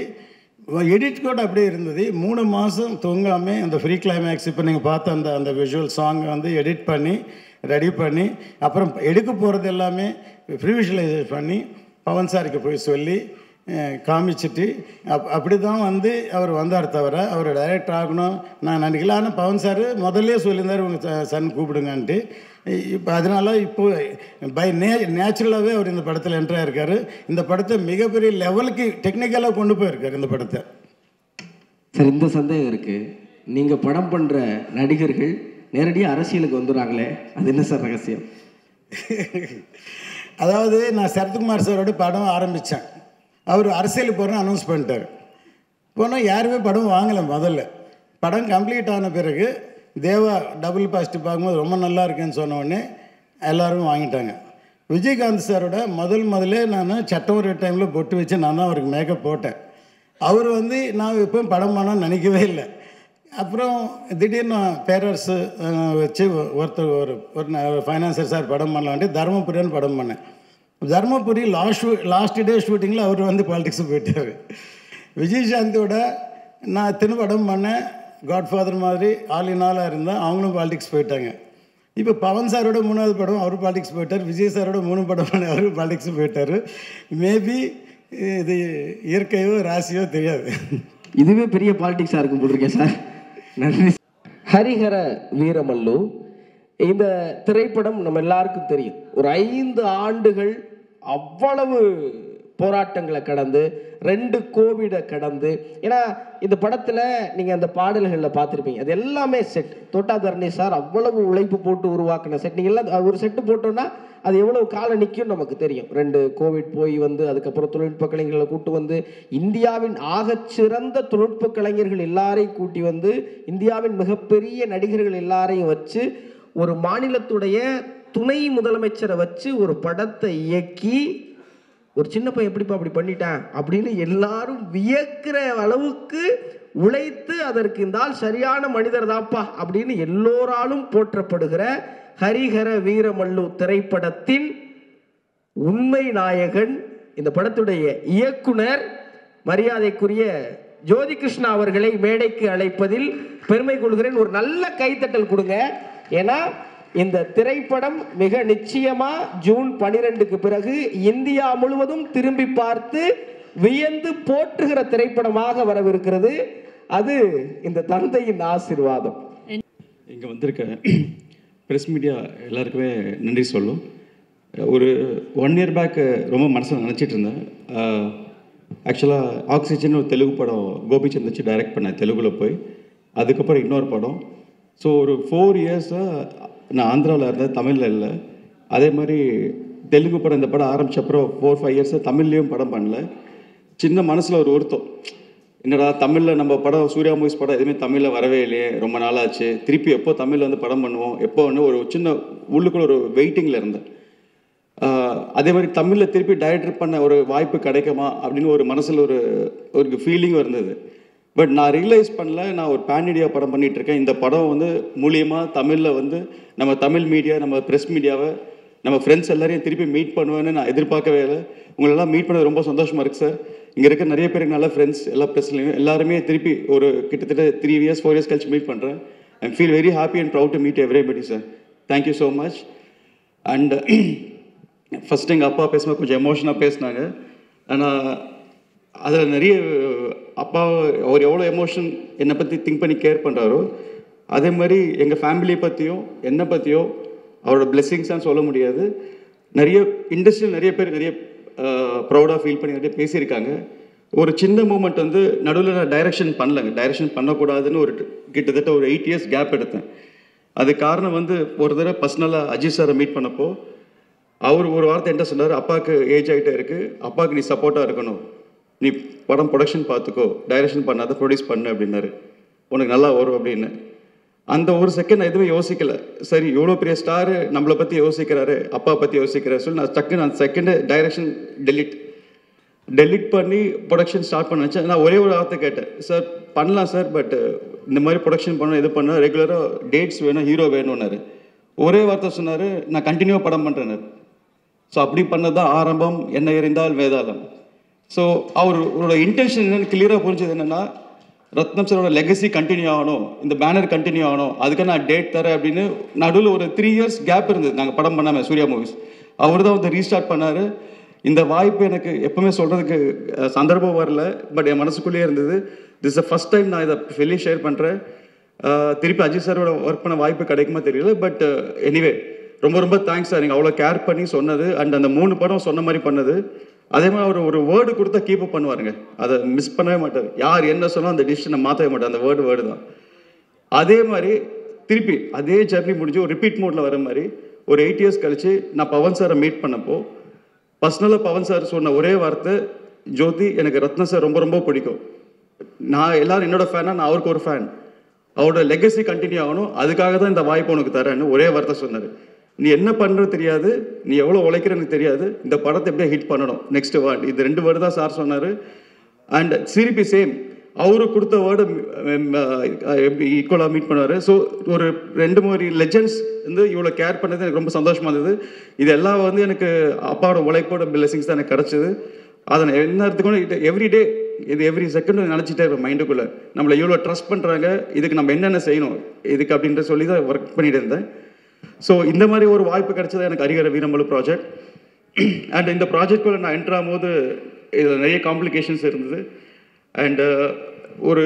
எடிட் கூட அப்படியே இருந்தது. 3 மாதம் தூங்காமல் அந்த ஃப்ரீ கிளைமேக்ஸ் இப்போ நீங்கள் பார்த்த அந்த விஷுவல் சாங்கை வந்து எடிட் பண்ணி ரெடி பண்ணி அப்புறம் எடுக்க போகிறது எல்லாமே ப்ரீ விஷுவலைஸ் பண்ணி பவன் சாருக்கு போய் சொல்லி காமிச்சிட்டு அப்படி தான் வந்து அவர் வந்தார். தவிர அவர் டைரக்டர் ஆகணும் நான் நினைக்கல. ஆனால் பவன் சார் முதல்ல சொல்லியிருந்தார், உங்கள் சன் கூப்பிடுங்கன்ட்டு. இப்போ அதனால் இப்போது நேச்சுரலாகவே அவர் இந்த படத்தில் என்ட்ராக இருக்கார். இந்த படத்தை மிகப்பெரிய லெவலுக்கு டெக்னிக்கலாக கொண்டு போயிருக்கார் இந்த படத்தை. சார், இந்த சந்தேகம் இருக்குது, நீங்கள் படம் பண்ணுற நடிகர்கள் நேரடியாக அரசியலுக்கு வந்துடுறாங்களே, அது என்ன சார் ரகசியம்? அதாவது நான் சரத்குமார் சாரோட படம் ஆரம்பித்தேன். அவர் அரசியலுக்கு போகிறேன்னு அனௌன்ஸ் பண்ணிட்டார். போனால் யாருமே படம் வாங்கலை. முதல்ல படம் கம்ப்ளீட் ஆன பிறகு தேவா டபுள் பாசிட்டிவ் பார்க்கும்போது ரொம்ப நல்லா இருக்குன்னு சொன்ன உடனே எல்லோரும் வாங்கிட்டாங்க. விஜயகாந்த் சாரோட முதல்ல நான் சட்டம் ஒரு டைமில் பொட்டு வச்சு நான் தான் அவருக்கு மேக்கப் போட்டேன். அவர் வந்து நான் எப்போ படம் பண்ணணும்னு நினைக்கவே இல்லை. அப்புறம் திடீர்னு பேரரசு வச்சு ஒருத்தர் ஒரு ஃபைனான்சர் சார் படம் பண்ணலான்ட்டு தர்மபுரின்னு படம் பண்ணேன். தர்மபுரி லாஸ்ட் டே ஷூட்டிங்கில் அவர் வந்து பாலிடிக்ஸுக்கு போயிட்டார். விஜயசாந்தியோட நான் படம் பண்ணேன், காட்ஃபாதர் மாதிரி ஆல் இன் ஆலாக இருந்தேன். அவங்களும் பாலிடிக்ஸ் போயிட்டாங்க. இப்போ பவன் சாரோட 3வது படம் அவர் பாலிடிக்ஸ் போயிட்டார், விஜய் சாரோட 3 படம் அவர் பாலிடிக்ஸ் போயிட்டார். மேபி இது இயற்கையோ ராசியோ தெரியாது. இதுவே பெரிய பாலிடிக்ஸாக இருக்கும் போட்டிருக்கேன் சார். நன்றி. ஹரிஹர வீரமல்லு இந்த திரைப்படம் நம்ம எல்லாருக்கும் தெரியும். ஒரு 5 ஆண்டுகள் அவ்வளவு போராட்டங்களை கடந்து 2 கோவிடை கடந்து, ஏன்னா இந்த படத்தில் நீங்கள் அந்த பாடல்களில் பார்த்துருப்பீங்க, அது எல்லாமே செட். தோட்டாதரணி சார் அவ்வளவு உழைப்பு போட்டு உருவாக்கின செட். நீங்கள் எல்லாம் ஒரு செட்டு போட்டோன்னா அது எவ்வளவு காலம் நிற்கும் நமக்கு தெரியும். 2 கோவிட் போய் வந்து அதுக்கப்புறம் தொழில்நுட்ப கலைஞர்களை கூட்டு வந்து இந்தியாவின் ஆகச்சிறந்த தொழில்நுட்ப கலைஞர்கள் எல்லாரையும் கூட்டி வந்து இந்தியாவின் மிகப்பெரிய நடிகர்கள் எல்லாரையும் வச்சு ஒரு மாநிலத்துடைய துணை முதலமைச்சரை வச்சு ஒரு படத்தை இயக்கி ஒரு சின்ன பையன் எப்படிப்பா அப்படி பண்ணிட்டான் அப்படின்னு எல்லாரும் வியக்கிற அளவுக்கு உழைத்து அதற்கு இந்த ஆள் சரியான மனிதர் தாப்பா அப்படின்னு எல்லோராலும் போற்றப்படுகிற ஹரிஹர வீரமல்லு திரைப்படத்தின் உண்மை நாயகன், இந்த படத்துடைய இயக்குனர் மரியாதைக்குரிய ஜோதி கிருஷ்ணா அவர்களை மேடைக்கு அழைப்பதில் பெருமை கொள்கிறேன். ஒரு நல்ல கைத்தட்டல் கொடுங்க. ஏன்னா இந்த திரைப்படம் மிக நிச்சயமா ஜூன் 12க்கு பிறகு இந்தியா முழுவதும் திரும்பி பார்த்து வியந்து போற்றுகிற திரைப்படமாக வரவிருக்கிறது. அது இந்த தந்தையின் ஆசீர்வாதம். இங்கே வந்திருக்க ப்ரெஸ் மீடியா எல்லாருக்குமே நன்றி சொல்லும். ஒரு 1 இயர் பேக் ரொம்ப மனசில் நினச்சிட்டு இருந்தேன். ஆக்சுவலாக ஆக்சிஜன் ஒரு தெலுங்கு படம் கோபிச்சந்த் வச்சு டைரக்ட் பண்ணேன் தெலுங்கில் போய். அதுக்கப்புறம் இன்னொரு படம். ஸோ ஒரு 4 இயர்ஸாக நான் ஆந்திராவில் இருந்தேன், தமிழில் இல்லை. அதே மாதிரி தெலுங்கு படம் இந்த படம் ஆரம்பித்தப்பறம் 4-5 இயர்ஸாக தமிழ்லேயும் படம் பண்ணல. சின்ன மனசில் ஒரு வருத்தம், என்னடா தமிழில் நம்ம படம் சூர்யா மூவிஸ் படம் எதுவுமே தமிழில் வரவே இல்லையே, ரொம்ப நாளாச்சு, திருப்பி எப்போ தமிழில் வந்து படம் பண்ணுவோம், எப்போ வந்து ஒரு சின்ன உள்ளுக்குள்ள ஒரு வெயிட்டிங்கில் இருந்தேன். அதே மாதிரி தமிழில் திருப்பி டைரக்டர் பண்ண ஒரு வாய்ப்பு கிடைக்குமா அப்படின்னு ஒரு மனசில் ஒரு ஃபீலிங்கும் இருந்தது. பட் நான் ரியலைஸ் பண்ணல, நான் ஒரு பேன் இண்டியா படம் பண்ணிகிட்ருக்கேன். இந்த படம் வந்து மூலியமாக தமிழில் வந்து நம்ம தமிழ் மீடியா, நம்ம ப்ரெஸ் மீடியாவை, நம்ம ஃப்ரெண்ட்ஸ் எல்லாரையும் திருப்பி மீட் பண்ணுவேன்னு நான் எதிர்பார்க்கவே இல்லை. உங்களெல்லாம் மீட் பண்ணது ரொம்ப சந்தோஷமாக இருக்குது சார். இங்கே இருக்க நிறைய பேருக்கு நல்ல ஃப்ரெண்ட்ஸ், எல்லா ப்ரெஸ்லையும் எல்லாருமே திருப்பி ஒரு கிட்டத்தட்ட 3 இயர்ஸ் 4 இயர்ஸ் கழிச்சு மீட் பண்ணுறேன். I feel very happy and proud to meet everybody sir. Thank you so much. And first எங்கள் அப்பா பேசும்போது கொஞ்சம் எமோஷனாக பேசினாங்க. ஆனால் அதில் நிறைய அப்பா அவர் எவ்வளோ எமோஷன் என்னை பற்றி திங்க் பண்ணி கேர் பண்ணுறாரோ, அதே மாதிரி எங்கள் ஃபேமிலியை பற்றியும் என்னை பற்றியோ அவரோட பிளெஸ்ஸிங்ஸான்னு சொல்ல முடியாது. நிறைய இண்டஸ்ட்ரியில் நிறைய பேர் நிறைய ப்ரௌடாக ஃபீல் பண்ணி நிறைய பேசியிருக்காங்க. ஒரு சின்ன மூமெண்ட் வந்து நடுவில் நான் டைரக்ஷன் பண்ணலைங்க, டைரக்ஷன் பண்ணக்கூடாதுன்னு கிட்டத்தட்ட ஒரு 8 இயர்ஸ் கேப் எடுத்தேன். அது காரணம் வந்து ஒரு தடவை பர்சனலாக அஜித் சாரை மீட் பண்ணப்போ அவர் ஒரு வார்த்தை என்ன சொன்னார், அப்பாவுக்கு ஏஜ் ஆகிட்டே இருக்குது, அப்பாவுக்கு நீ சப்போர்ட்டாக இருக்கணும், நீ படம் ப்ரொடக்ஷன் பார்த்துக்கோ, டைரக்ஷன் பண்ணாத ப்ரொடியூஸ் பண்ணு அப்படின்னாரு, உனக்கு நல்லா வரும் அப்படின்னு. அந்த ஒரு செகண்ட் நான் எதுவுமே யோசிக்கலை. சரி இவ்வளோ பெரிய ஸ்டாரு நம்மளை பற்றி யோசிக்கிறாரு, அப்பா பற்றி யோசிக்கிறாரு சொல்லி நான் டக்குன்னு அந்த செகண்டு டைரக்ஷன் டெலிட் பண்ணி ப்ரொடக்ஷன் ஸ்டார்ட் பண்ண வச்சேன். நான் ஒரே ஒரு வார்த்தை கேட்டேன், சார் பண்ணலாம் சார், பட் இந்த மாதிரி ப்ரொடக்ஷன் பண்ண இது பண்ண ரெகுலராக டேட்ஸ் வேணும், ஹீரோ வேணும்னாரு. ஒரே வார்த்தை சொன்னார், நான் கண்டினியூவாக படம் பண்ணுறேன்னாரு. ஸோ அப்படி பண்ணது தான் ஆரம்பம், என்ன எறிந்தால் வேதாளம். ஸோ அவரோட இன்டென்ஷன் என்னென்னு கிளியராக புரிஞ்சது என்னென்னா, ரத்னம் சாரோட லெகசி கண்டினியூ ஆகணும், இந்த பேனர் கண்டினியூ ஆகணும், அதுக்கு நான் டேட் தரேன் அப்படின்னு. நடுவில் ஒரு 3 இயர்ஸ் கேப் இருந்தது நாங்கள் படம் பண்ணாமல் சூர்யா மூவிஸ். அவர் தான் வந்து ரீஸ்டார்ட் பண்ணார். இந்த வாய்ப்பு எனக்கு எப்பவுமே சொல்கிறதுக்கு சந்தர்ப்பம் வரல, பட் என் மனசுக்குள்ளேயே இருந்தது. திஸ் த ஃபஸ்ட் டைம் நான் இதை வெளியே ஷேர் பண்ணுறேன். திருப்பி அஜித் சாரோட ஒர்க் பண்ண வாய்ப்பு கிடைக்குமா தெரியல, பட் எனிவே ரொம்ப ரொம்ப தேங்க்ஸ் சார், நீங்கள் அவ்வளோ கேர் பண்ணி சொன்னது. அண்ட் அந்த 3 படம் சொன்ன மாதிரி பண்ணது. அதே மாதிரி அவர் ஒரு வேர்டு கொடுத்தா கீப் அப் பண்ணுவாருங்க, அதை மிஸ் பண்ணவே மாட்டார். யார் என்ன சொன்னால் அந்த டிசிஷனை மாற்றவே மாட்டார், அந்த வேர்டு தான். அதே மாதிரி திருப்பி அதே ஜர்னி முடிஞ்சு ஒரு ரிப்பீட் மோடில் வர மாதிரி ஒரு 8 இயர்ஸ் கழிச்சு நான் பவன் சாரை மீட் பண்ணப்போ பர்சனலாக பவன் சார் சொன்ன ஒரே வார்த்தை, ஜோதி எனக்கு ரத்ன சார் ரொம்ப ரொம்ப பிடிக்கும், நான் எல்லாரும் என்னோட ஃபேனாக, நான் அவருக்கு ஒரு ஃபேன், அவரோட லெகசி கண்டினியூ ஆகணும், அதுக்காக தான் இந்த வாய்ப்பு உனக்கு தரேன்னு ஒரே வார்த்தை சொன்னார். நீ என்ன பண்ணுறது தெரியாது, நீ எவ்வளோ உழைக்கிறன்னு தெரியாது, இந்த படத்தை எப்படியே ஹிட் பண்ணணும், நெக்ஸ்ட் வேர்டு, இது 2 வேர்டு தான் சார் சொன்னார். அண்ட் சிரிப்பி சேம், அவரு கொடுத்த வேர்டு எப்படி ஈக்குவலாக மீட் பண்ணுவார். ஸோ ஒரு 2-3 லெஜெண்ட்ஸ் வந்து இவ்வளோ கேர் பண்ணது எனக்கு ரொம்ப சந்தோஷமாக இருந்தது. இதெல்லாம் வந்து எனக்கு அப்பாவோட உழைப்போட பிளெஸிங்ஸ் தான் எனக்கு கிடச்சிது. அதை நான் என்ன இடத்துக்கு எவ்ரிடே இது எவ்ரி செகண்ட் நினச்சிட்டே இருப்பேன் மைண்டுக்குள்ளே, நம்மளை இவ்வளோ ட்ரஸ்ட் பண்ணுறாங்க, இதுக்கு நம்ம என்னென்ன செய்யணும் இதுக்கு அப்படின்ற சொல்லி தான் ஒர்க் பண்ணிட்டு இருந்தேன். ஸோ இந்த மாதிரி ஒரு வாய்ப்பு கிடைச்சது எனக்கு ஹரிஹர வீரமலு ப்ராஜெக்ட். அண்ட் இந்த ப்ராஜெக்ட்குள்ளே நான் என்ட்ரு ஆகும்போது இதில் நிறைய காம்ப்ளிகேஷன்ஸ் இருந்தது. அண்டு ஒரு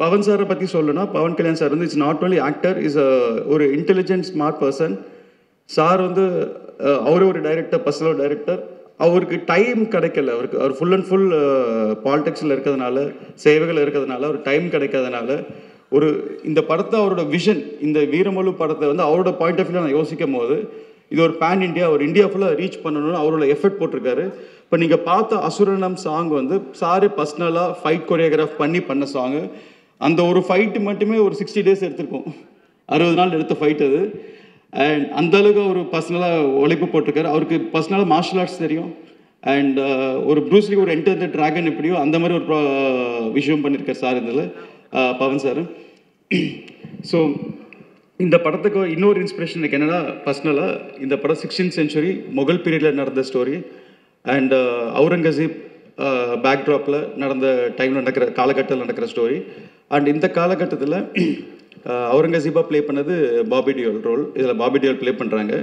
பவன் சாரை பற்றி சொல்லணும்னா, பவன் கல்யாண் சார் வந்து it's not only actor, is ஒரு இன்டெலிஜென்ட் ஸ்மார்ட் பர்சன். சார் வந்து அவரே ஒரு டைரக்டர், பர்சனல் டைரக்டர். அவருக்கு டைம் கிடைக்கல. அவர் ஃபுல் அண்ட் ஃபுல் பாலிடிக்ஸில் இருக்கிறதுனால, சேவைகள் இருக்கிறதுனால, ஒரு டைம் கிடைக்காதனால ஒரு இந்த படத்தை அவரோட விஷன், இந்த வீரமலு படத்தை வந்து அவரோட பாயிண்ட் ஆஃப் வியூ நான் யோசிக்கும் போது இது ஒரு பேன் இண்டியா, ஒரு இந்தியா ஃபுல்லாக ரீச் பண்ணணும்னு அவரோட எஃபர்ட் போட்டிருக்காரு. இப்போ நீங்கள் பார்த்த அசுரனம் சாங் வந்து சாரு பர்சனலாக ஃபைட் கொரியோகிராஃப் பண்ண சாங்கு. அந்த ஒரு ஃபைட்டு மட்டுமே ஒரு 60 days எடுத்திருக்கும். 60 நாள் எடுத்த ஃபைட் அது. அண்ட் அந்தளவுக்கு அவர் பர்சனலாக உழைப்பு போட்டிருக்காரு. அவருக்கு பர்சனலாக மார்ஷல் ஆர்ட்ஸ் தெரியும். அண்ட் ஒரு ப்ரூஸ்லி ஒரு என்டர் த ட்ராகன் எப்படியோ அந்த மாதிரி ஒரு விஷயம் பண்ணியிருக்கார் சார் இதில், பவன் சார். ஸோ இந்த படத்துக்கு இன்னொரு இன்ஸ்பிரேஷன் எனக்கு என்னென்னா, பர்சனலாக இந்த படம் 16th century முகல் பீரியடில் நடந்த ஸ்டோரி. அண்ட் அவுரங்கசீப் பேக்ட்ராப்பில் நடந்த டைமில் நடக்கிற காலகட்டத்தில் நடக்கிற ஸ்டோரி. அண்ட் இந்த காலகட்டத்தில் அவுரங்கசீபாக ப்ளே பண்ணது பாபி டியோல் ரோல். இதில் பாபி டியோல் ப்ளே பண்ணுறாங்க.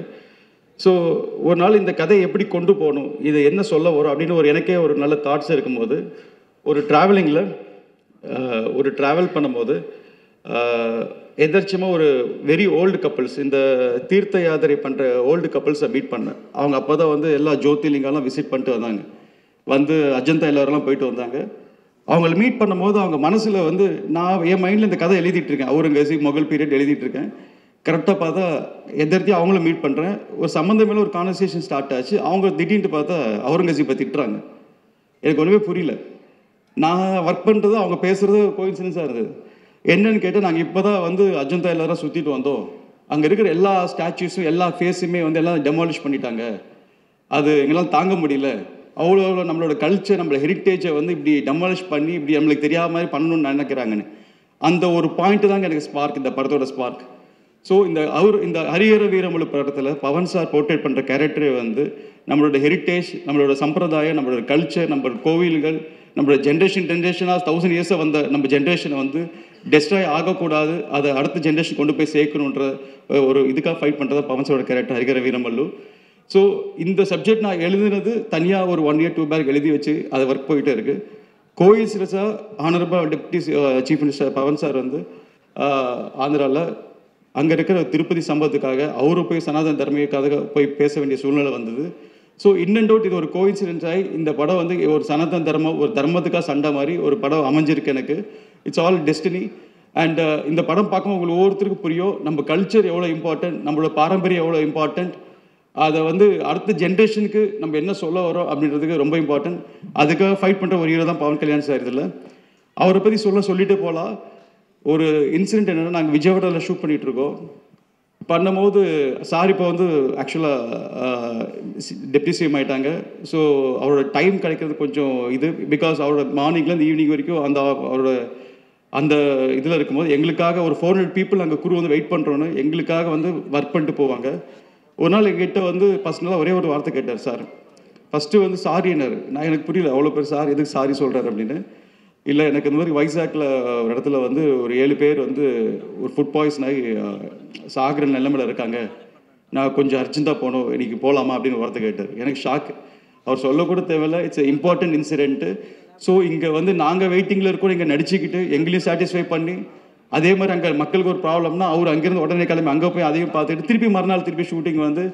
ஸோ ஒரு நாள் இந்த கதையை எப்படி கொண்டு போகணும், இது என்ன சொல்ல வரும் அப்படின்னு எனக்கே ஒரு நல்ல தாட்ஸ் இருக்கும்போது, ஒரு ட்ராவலிங்கில் ஒரு ட்ராவல் பண்ணும்போது எதர்ச்சியமாக ஒரு வெரி ஓல்டு கப்புள்ஸ், இந்த தீர்த்த யாத்திரை பண்ணுற ஓல்டு கப்புள்ஸை மீட் பண்ணேன். அவங்க அப்போ தான் வந்து எல்லா ஜோதிலிங்கெல்லாம் விசிட் பண்ணிட்டு வந்தாங்க. வந்து அஜந்தா எல்லாரெல்லாம் போயிட்டு வந்தாங்க. அவங்கள மீட் பண்ணும்போது அவங்க மனசில் வந்து நான் என் மைண்டில் இந்த கதை எழுதிட்டுருக்கேன். அவுரங்கசீப் முகல் பீரியட் எழுதிட்டுருக்கேன். கரெக்டாக பார்த்தா எதிர்த்தி அவங்களும் மீட் பண்ணுறேன். ஒரு சம்மந்தமேல ஒரு கான்வர்சேஷன் ஸ்டார்ட் ஆச்சு. அவங்க திடீர்னு பார்த்தா அவுரங்கசீப்பை திட்டுறாங்க. எனக்கு ஒன்றுமே புரியல. நான் ஒர்க் பண்ணுறது அவங்க பேசுகிறது கோயின்சிடன்ஸாக இருந்தது. என்னன்னு கேட்டால், நாங்கள் இப்போ தான் வந்து அஜந்தா எல்லாரும் சுற்றிட்டு வந்தோம். அங்கே இருக்கிற எல்லா ஸ்டாச்சுஸும் எல்லா ஃபேஸுமே வந்து எல்லாம் டெமாலிஷ் பண்ணிட்டாங்க. அது எங்களால் தாங்க முடியல. அவ்வளோ நம்மளோட கல்ச்சர், நம்மளோட ஹெரிட்டேஜை வந்து இப்படி டெமாலிஷ் பண்ணி இப்படி நம்மளுக்கு தெரியாத மாதிரி பண்ணணும்னு நினைக்கிறாங்கன்னு. அந்த ஒரு பாயிண்ட்டு தாங்க எனக்கு ஸ்பார்க், இந்த படத்தோட ஸ்பார்க். ஸோ இந்த ஹரிஹர வீரமலு படத்தில் பவன் சார் போர்ட்ரேட் பண்ணுற கேரக்டரே வந்து நம்மளோட ஹெரிட்டேஜ், நம்மளோட சம்பிரதாயம், நம்மளோட கல்ச்சர், நம்மளோட கோவில்கள், நம்மளோட ஜென்ரேஷனாக 1000 years வந்த நம்ம ஜென்ரேஷனை வந்து டெஸ்ட்ராய் ஆகக்கூடாது, அதை அடுத்த ஜென்ரேஷன் கொண்டு போய் சேர்க்கணுன்ற ஒரு இதுக்காக ஃபைட் பண்ணுறதா பவன் சாரோட கேரக்டர் ஹரிஹர வீரமல்லு. ஸோ இந்த சப்ஜெக்ட் நான் எழுதுனது தனியாக ஒரு 1 year 2 back எழுதி வச்சு அது ஒர்க் போயிட்டே இருக்குது. கோயின்சிடன்ஸாக honourable deputy chief minister Pawan sir வந்து ஆந்திராவில் அங்கே இருக்கிற திருப்பதி சம்பவத்துக்காக அவரு போய் சனாதன தர்மியக்காக போய் பேச வேண்டிய சூழ்நிலை வந்தது. ஸோ இன் அண்ட் அவுட் இது ஒரு கோயின்சிடென்ஸ் ஆகி இந்த படம் வந்து ஒரு சனாதன தர்மம், ஒரு தர்மத்துக்காக சண்டை மாதிரி ஒரு படம் அமைஞ்சிருக்கு எனக்கு. It's all destiny. அண்ட் இந்த படம் பார்க்கும்போது உங்களுக்கு ஒவ்வொருத்தருக்கும் புரியும் நம்ம கல்ச்சர் எவ்வளோ இம்பார்ட்டன்ட், நம்மளோட பாரம்பரியம் எவ்வளோ இம்பார்ட்டன்ட், அதை வந்து அடுத்த ஜென்ரேஷனுக்கு நம்ம என்ன சொல்ல வரோம் அப்படின்றதுக்கு ரொம்ப இம்பார்ட்டன்ட். அதுக்காக ஃபைட் பண்ணுற ஒரு ஹீரோ தான் பவன் கல்யாண் சார். இதில் அவரை பற்றி சொல்லிட்டு போகலாம். ஒரு இன்சிடென்ட் என்னென்னா, நாங்கள் விஜயவாடாவில் ஷூட் பண்ணிகிட்ருக்கோம். பண்ணும்போது சார் இப்போ வந்து ஆக்சுவலாக டெப்டி சிஎம் ஆகிட்டாங்க. ஸோ அவரோட டைம் கிடைக்கிறது கொஞ்சம் இது, பிகாஸ் அவரோட மார்னிங்லேருந்து ஈவினிங் வரைக்கும் அவரோட அந்த இதில் இருக்கும்போது எங்களுக்காக ஒரு 400 people அங்கே குரு வந்து வெயிட் பண்ணுறோன்னு எங்களுக்காக வந்து ஒர்க் பண்ணிட்டு போவாங்க. ஒரு நாள் எங்கிட்ட வந்து பர்சனலாக ஒரே ஒரு வார்த்தை கேட்டார் சார். ஃபஸ்ட்டு வந்து சாரி என்னார். நான் எனக்கு புரியல, அவ்வளோ பேர் சார் எதுக்கு சாரி சொல்கிறார் அப்படின்னு. இல்லை, எனக்கு இந்த மாதிரி வைசாக்கில் ஒரு இடத்துல வந்து ஒரு 7 பேர் வந்து ஒரு ஃபுட் பாய்சன் ஆகி சாகிற நிலைமையில் இருக்காங்க, நான் கொஞ்சம் அர்ஜென்ட்டாக போகணும், இன்றைக்கி போகலாமா அப்படின்னு வார்த்தை கேட்டார். எனக்கு ஷாக். அவர் சொல்லக்கூட தேவையில்லை, இட்ஸ் இம்பார்ட்டன்ட் இன்சிடென்ட்டு. ஸோ இங்கே வந்து நாங்கள் வெயிட்டிங்கில் இருக்கோம், இங்கே நடிச்சுக்கிட்டு எங்களையும் சாட்டிஸ்ஃபை பண்ணி, அதே மாதிரி அங்கே மக்களுக்கு ஒரு ப்ராப்ளம்னா அவர் அங்கேருந்து உடனே கிளம்பி அங்கே போய் அதையும் பார்த்துட்டு திருப்பி மறுநாள் திருப்பி ஷூட்டிங் வந்து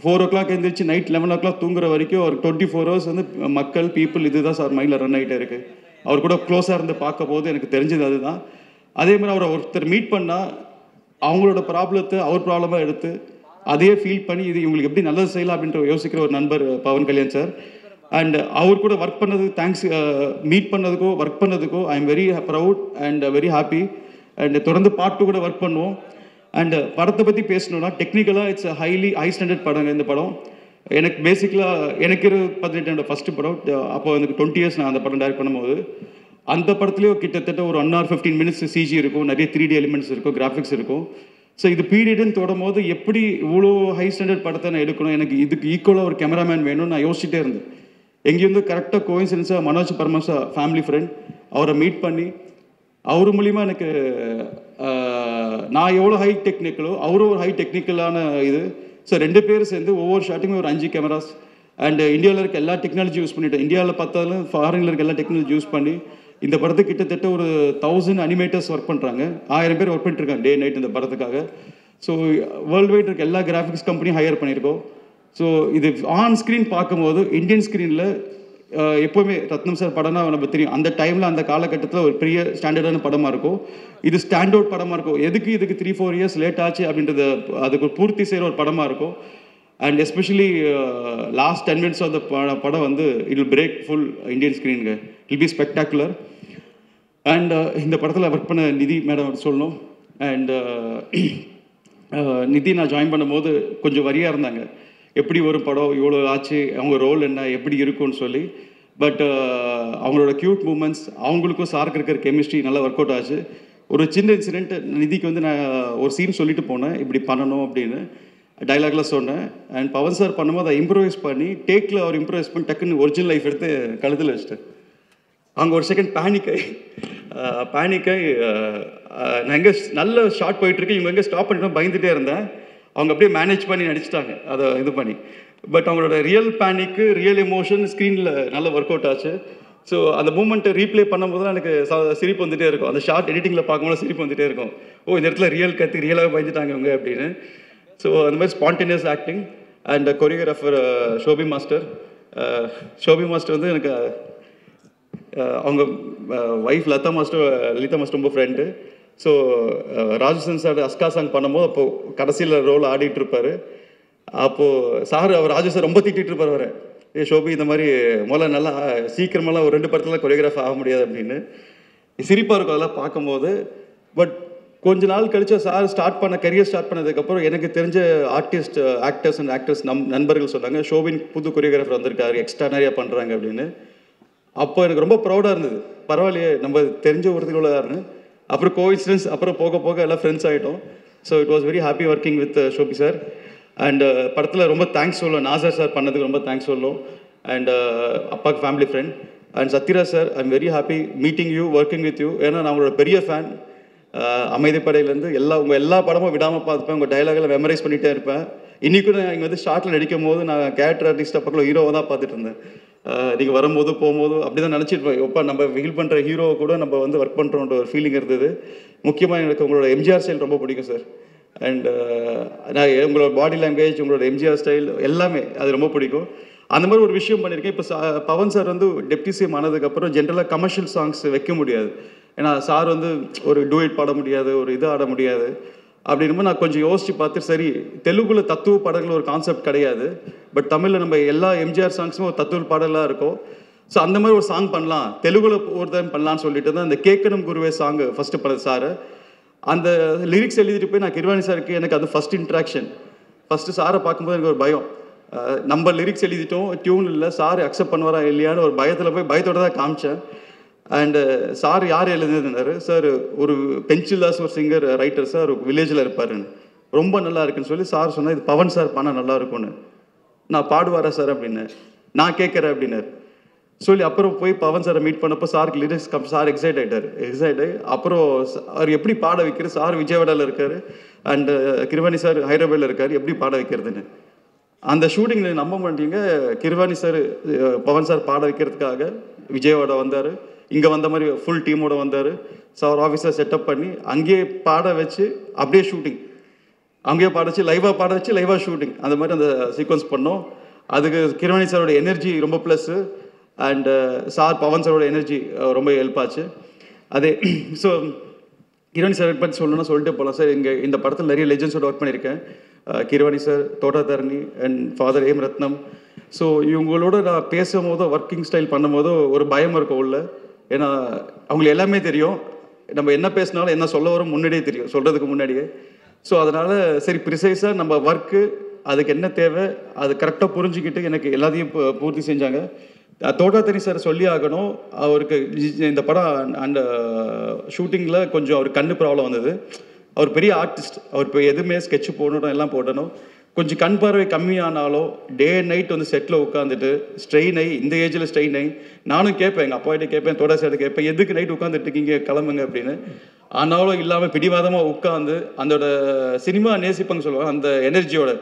4 o'clock எழுந்திரிச்சு நைட் 11 o'clock தூங்குற வரைக்கும் ஒரு 24 hours வந்து மக்கள் பீப்புள் இதுதான் சார் மைண்டில் ரன் ஆகிட்டே இருக்குது. அவர் கூட க்ளோஸாக இருந்து பார்க்க போது எனக்கு தெரிஞ்சது அதுதான். அதே மாதிரி அவரை ஒருத்தர் மீட் பண்ணால் அவங்களோட ப்ராப்ளத்தை அவர் ப்ராப்ளமாக எடுத்து அதையே ஃபீல் பண்ணி இது இவங்களுக்கு எப்படி நல்லது செய்யலாம் அப்படின்ற யோசிக்கிற ஒரு நண்பர் பவன் கல்யாண் சார். அண்ட் அவர் கூட ஒர்க் பண்ணது தேங்க்ஸ், மீட் பண்ணதுக்கோ ஒர்க் பண்ணதுக்கோ I am very proud and very happy. And தொடர்ந்து பார்ட் 2 கூட ஒர்க் பண்ணுவோம். அண்ட் படத்தை பற்றி பேசணுன்னா டெக்னிக்கலாக இட்ஸ் ஹை ஸ்டாண்டர்ட் படங்க இந்த படம். எனக்கு பேசிக்கலாக எனக்கு 18 ஃபஸ்ட்டு படம். அப்போ எனக்கு 20 years நான் அந்த படம் டைரக்ட் பண்ணும்போது அந்த படத்துலேயும் கிட்டத்தட்ட ஒரு 1 hour 15 minutes சிஜி இருக்கும், நிறைய 3D எலிமெண்ட்ஸ் இருக்கும், கிராஃபிக்ஸ் இருக்கும். ஸோ இது பீரியடுன்னு தொடரும்போது எப்படி இவ்வளோ ஹை ஸ்டாண்டர்ட் படத்தை நான் எடுக்கணும், எனக்கு இதுக்கு ஈக்குவலாக ஒரு கேமராமேன் வேணும்னு நான் யோசிச்சுட்டே இருந்தேன். எங்கேருந்து கரெக்டாக கோயின்சிடன்ஸாக மனோஜ் பரமசா ஃபேமிலி ஃப்ரெண்ட் அவரை மீட் பண்ணி அவர் மூலிமா எனக்கு நான் எவ்வளோ ஹை டெக்னிக்கலோ அவரும் ஒரு ஹை டெக்னிக்கலான இது. ஸோ 2 பேரும் சேர்ந்து ஒவ்வொரு ஷாட்டுமே ஒரு 5 கேமராஸ் அண்ட் இந்தியாவில் இருக்க எல்லா டெக்னாலஜி யூஸ் பண்ணிட்டோம். இந்தியாவில் பார்த்தாலும் ஃபாரினில் இருக்க எல்லா டெக்னாலஜி யூஸ் பண்ணி இந்த படத்துக்கு கிட்டத்தட்ட ஒரு 1000 அனிமேட்டர்ஸ் ஒர்க் பண்ணுறாங்க. 1000 பேர் ஒர்க் பண்ணிட்டுருக்காங்க டே நைட் இந்த படத்துக்காக. ஸோ வேர்ல்டு வைட் இருக்க எல்லா கிராஃபிக்ஸ் கம்பெனியும் ஹையர் பண்ணியிருக்கோம். ஸோ இது ஆன் ஸ்க்ரீன் பார்க்கும்போது இந்தியன் ஸ்க்ரீனில் எப்போவுமே ரத்னம் சார் படம்னா நம்ம தெரியும், அந்த டைமில் அந்த காலகட்டத்தில் ஒரு பெரிய ஸ்டாண்டர்டான படமாக இருக்கும். இது ஸ்டாண்ட் அவுட் படமாக இருக்கும். எதுக்கு இதுக்கு 3-4 இயர்ஸ் லேட் ஆச்சு அப்படின்றத அதுக்கு பூர்த்தி செய்கிற ஒரு படமாக இருக்கும். And especially last 10 minutes of the படம் வந்து it will break full Indian ஸ்க்ரீனுங்க. It be spectacular. அண்ட் இந்த படத்தில் ஒர்க் பண்ண நிதி மேடம் சொல்லணும். அண்ட் நிதி நான் ஜாயின் பண்ணும்போது கொஞ்சம் வரியாக இருந்தாங்க, எப்படி ஒரு படம் இவ்வளோ ஆச்சு, அவங்க ரோல் என்ன, எப்படி இருக்கும்னு சொல்லி. பட் அவங்களோட க்யூட் மூமெண்ட்ஸ், அவங்களுக்கும் சாருக்கு இருக்கிற கெமிஸ்ட்ரி நல்லா ஒர்க் அவுட் ஆச்சு. ஒரு சின்ன இன்சிடென்ட், நிதிக்கு வந்து நான் ஒரு சீன் சொல்லிட்டு போனேன், இப்படி பண்ணணும் அப்படின்னு டைலாக்லாம் சொன்னேன். அண்ட் பவன் சார் பண்ணும்போது அதை இம்ப்ரூவைஸ் பண்ணி டேக்கில் அவர் இம்ப்ரூவைஸ் பண்ணி டக்குன்னு ஒரிஜினல் லைஃப் எடுத்து கழுத்தில் வச்சுட்டேன். அவங்க ஒரு செகண்ட் பேனிக்காய் நான் எங்கே நல்ல ஷார்ட் போயிட்டுருக்கு, இவங்க எங்கே ஸ்டாப் பண்ணிட்டு பயந்துகிட்டே இருந்தேன். அவங்க அப்படியே மேனேஜ் பண்ணி நடிச்சிட்டாங்க அதை இது பண்ணி. பட் அவங்களோட ரியல் பேனிக்கு ரியல் எமோஷன் ஸ்க்ரீனில் நல்லா ஒர்க் அவுட் ஆச்சு. ஸோ அந்த மூமெண்ட்டை ரீப்ளே பண்ணும்போது எனக்கு சிரிப்பு வந்துகிட்டே இருக்கும். அந்த ஷார்ட் எடிட்டிங்கில் பார்க்கும்போது சிரிப்பு வந்துகிட்டே இருக்கும். ஓ, இந்த இடத்துல ரியல் கற்று ரியலாக பயந்துட்டாங்க இவங்க அப்படின்னு. ஸோ அந்த மாதிரி spontaneous acting. And choreographer Shobi master வந்து எனக்கு அவங்க ஒய்ஃப் லலிதா மாஸ்டர் ரொம்ப ஃப்ரெண்டு. ஸோ ராஜசன் சார் அஸ்கா சாங் பண்ணும்போது அப்போது கடைசியில் ரோல் ஆடிட்டு இருப்பார். அப்போது அவர் ராஜு சார் ரொம்ப திட்டிகிட்டு இருப்பார் அவரை, ஷோபி இந்த மாதிரி முதல்ல நல்லா சீக்கிரமெல்லாம் ஒரு 2 படத்தில் கொரியோகிராஃப் ஆக முடியாது அப்படின்னு. சிரிப்பாக இருக்கும் அதெல்லாம் பார்க்கும்போது. பட் கொஞ்ச நாள் கழிச்சு சார் கரியர் ஸ்டார்ட் பண்ணதுக்கப்புறம் எனக்கு தெரிஞ்ச ஆக்டர்ஸ் அண்ட் ஆக்டர்ஸ் நண்பர்கள் சொன்னாங்க, ஷோபின் புது கொரியோகிராஃபர் வந்திருக்காரு, எக்ஸ்ட்ரா நிறையா பண்ணுறாங்க அப்படின்னு. அப்போ எனக்கு ரொம்ப ப்ரௌடாக இருந்தது, பரவாயில்லையே நம்ம தெரிஞ்ச ஒருத்தர்களாருன்னு. அப்புறம் கோஇன்சிடென்ஸ், அப்புறம் போக போக எல்லாம் ஃப்ரெண்ட்ஸ் ஆகிட்டோம். So it was very happy working with Shobi sir. And படத்தில் ரொம்ப தேங்க்ஸ் சொல்லணும், நாசர் சார் பண்ணதுக்கு ரொம்ப தேங்க்ஸ் சொல்லணும். அண்ட் அப்பாவுக்கு family friend. And Sathyaraj sir, I am very happy meeting you, working with you. ஏன்னா நான் உங்களோட பெரிய ஃபேன். அமைதிப்படையிலேருந்து உங்கள் எல்லா படமும் விடாமல் பார்த்துப்பேன், உங்கள் டைலாகில் மெமரைஸ் பண்ணிகிட்டே இருப்பேன். இன்றைக்கும் நான் இங்கே வந்து ஷார்ட்டில் நடிக்கும் போது நான் கேரக்டர் ஆர்டிஸ்ட்டாக பக்கம் ஹீரோவை தான் பார்த்துட்டு இருந்தேன். நீங்கள் வரும்போது போகும்போது அப்படி தான் நினச்சிருப்பேன், எப்போ நம்ம ஃபீல் பண்ணுற ஹீரோவை கூட நம்ம வந்து ஒர்க் பண்ணுறோன்ற ஒரு ஃபீலிங் இருந்தது. முக்கியமாக எனக்கு உங்களோட எம்ஜிஆர் ஸ்டைல் ரொம்ப பிடிக்கும் சார். அண்ட் நான் உங்களோட பாடி லாங்குவேஜ், உங்களோட எம்ஜிஆர் ஸ்டைல் எல்லாமே அது ரொம்ப பிடிக்கும். அந்த மாதிரி ஒரு விஷயம் பண்ணியிருக்கேன். இப்போ பவன் சார் வந்து டெப்டி சிஎம் ஆனதுக்கப்புறம் ஜென்ரலாக கமர்ஷியல் சாங்ஸ் வைக்க முடியாது. ஏன்னா சார் வந்து ஒரு டூயட் பாட முடியாது, ஒரு இது ஆட முடியாது. அப்படின்னும் நான் கொஞ்சம் யோசித்து பார்த்து, சரி தெலுங்குல தத்துவ பாடல்கள் ஒரு கான்செப்ட் கிடையாது, பட் தமிழில் நம்ம எல்லா எம்ஜிஆர் சாங்ஸும் ஒரு தத்துவ பாடலாக இருக்கும். ஸோ அந்த மாதிரி ஒரு சாங் பண்ணலாம், தெலுங்குல ஒரு டைம் பண்ணலான்னு சொல்லிட்டு தான் இந்த கேட்கணும் குருவே சாங் ஃபஸ்ட்டு பண்ணது சார். அந்த லிரிக்ஸ் எழுதிட்டு போய் நான் கிருவாணி சாருக்கு எனக்கு அது ஃபஸ்ட் இன்ட்ராக்ஷன். ஃபஸ்ட்டு சாரை பார்க்கும்போது எனக்கு ஒரு பயம், நம்ம லிரிக்ஸ் எழுதிட்டோம், டியூன் இல்லை, சார் அக்செப்ட் பண்ணுவாரா இல்லையான்னு ஒரு பயத்தோட தான் காமிச்சேன். அண்டு சார் யார் எழுதுனாரு சார், ஒரு பென்சில்தாஸ் ஒரு சிங்கர் ரைட்டர் சார், வில்லேஜில் இருப்பாருன்னு, ரொம்ப நல்லா இருக்குன்னு சொல்லி சார் சொன்னால் இது பவன் சார் பண்ணால் நல்லா இருக்கும்னு. நான் பாடுவாரா சார் அப்படின்னு நான் கேட்குறேன் அப்படின்னாரு சொல்லி, அப்புறம் போய் பவன் சாரை மீட் பண்ணப்போ சாருக்கு லிரிக்ஸ் சார் எக்ஸைட் ஆகி அப்புறம் அவர் எப்படி பாட வைக்கிறது, சார் விஜயவாடாவில் இருக்கார் அண்டு கிருவாணி சார் ஹைதராபாத்தில் இருக்கார், எப்படி பாட வைக்கிறதுன்னு. அந்த ஷூட்டிங்கில் நம்ப மாட்டீங்க, கிருவாணி சார் பவன் சார் பாட வைக்கிறதுக்காக விஜயவாடா வந்தார், இங்கே வந்த மாதிரி ஃபுல் டீமோடு வந்தார். ஸோ அவர் ஆஃபீஸில் செட்டப் பண்ணி அங்கேயே பாட வச்சு அப்படியே ஷூட்டிங், அங்கேயே பாட வச்சு லைவாக ஷூட்டிங், அந்த மாதிரி அந்த சீக்வன்ஸ் பண்ணோம். அதுக்கு கிருவாணி சாரோட எனர்ஜி ரொம்ப ப்ளஸ்ஸு. அண்ட் சார் பவன் சாரோட எனர்ஜி ரொம்ப ஹெல்ப் ஆச்சு. அதே ஸோ கிருவாணி சார் பற்றி சொல்லணும்னா சொல்லிட்டு போகலாம் சார். இந்த படத்தில் நிறைய லெஜெண்ட்ஸோட ஒர்க் பண்ணியிருக்கேன். Keeravani sir, Thota Tharani and father A M Rathnam. So இவங்களோட நான் பேசும்போதோ ஒர்க்கிங் ஸ்டைல் பண்ணும்போதோ ஒரு பயம் இருக்கும் உள்ள. ஏன்னா அவங்களுக்கு எல்லாமே தெரியும், நம்ம என்ன பேசினாலும் என்ன சொல்ல வரோம் முன்னாடியே தெரியும், சொல்கிறதுக்கு முன்னாடியே. ஸோ அதனால் சரி ப்ரிசைஸாக நம்ம ஒர்க்கு அதுக்கு என்ன தேவை அது கரெக்டாக புரிஞ்சுக்கிட்டு எனக்கு எல்லாத்தையும் பூர்த்தி செஞ்சாங்க. தோட்டாதரணி சார் சொல்லி ஆகணும், அவருக்கு இந்த படம் அந்த ஷூட்டிங்கில் கொஞ்சம் அவர் கண்ணு ப்ராப்ளம் வந்தது. அவர் பெரிய ஆர்டிஸ்ட், அவர் இப்போ எதுவுமே ஸ்கெட்சு போடணும் எல்லாம் போடணும். கொஞ்சம் கண் பார்வை கம்மியானாலும் டே அண்ட் நைட் வந்து செட்டில் உட்காந்துட்டு ஸ்ட்ரெயின் ஆகி இந்த ஏஜில் ஸ்ட்ரெயின் ஆகி நானும் கேட்பேன், எங்கள் அப்பாகிட்ட கேட்பேன், தோட சைடு கேட்பேன், எதுக்கு நைட் உட்காந்துட்டு இருக்கீங்க கிளம்புங்க அப்படின்னு. ஆனாலும் இல்லாமல் பிடிவாதமாக உட்காந்து அதோட சினிமா நேசிப்பாங்க சொல்லுவாங்க, அந்த எனர்ஜியோட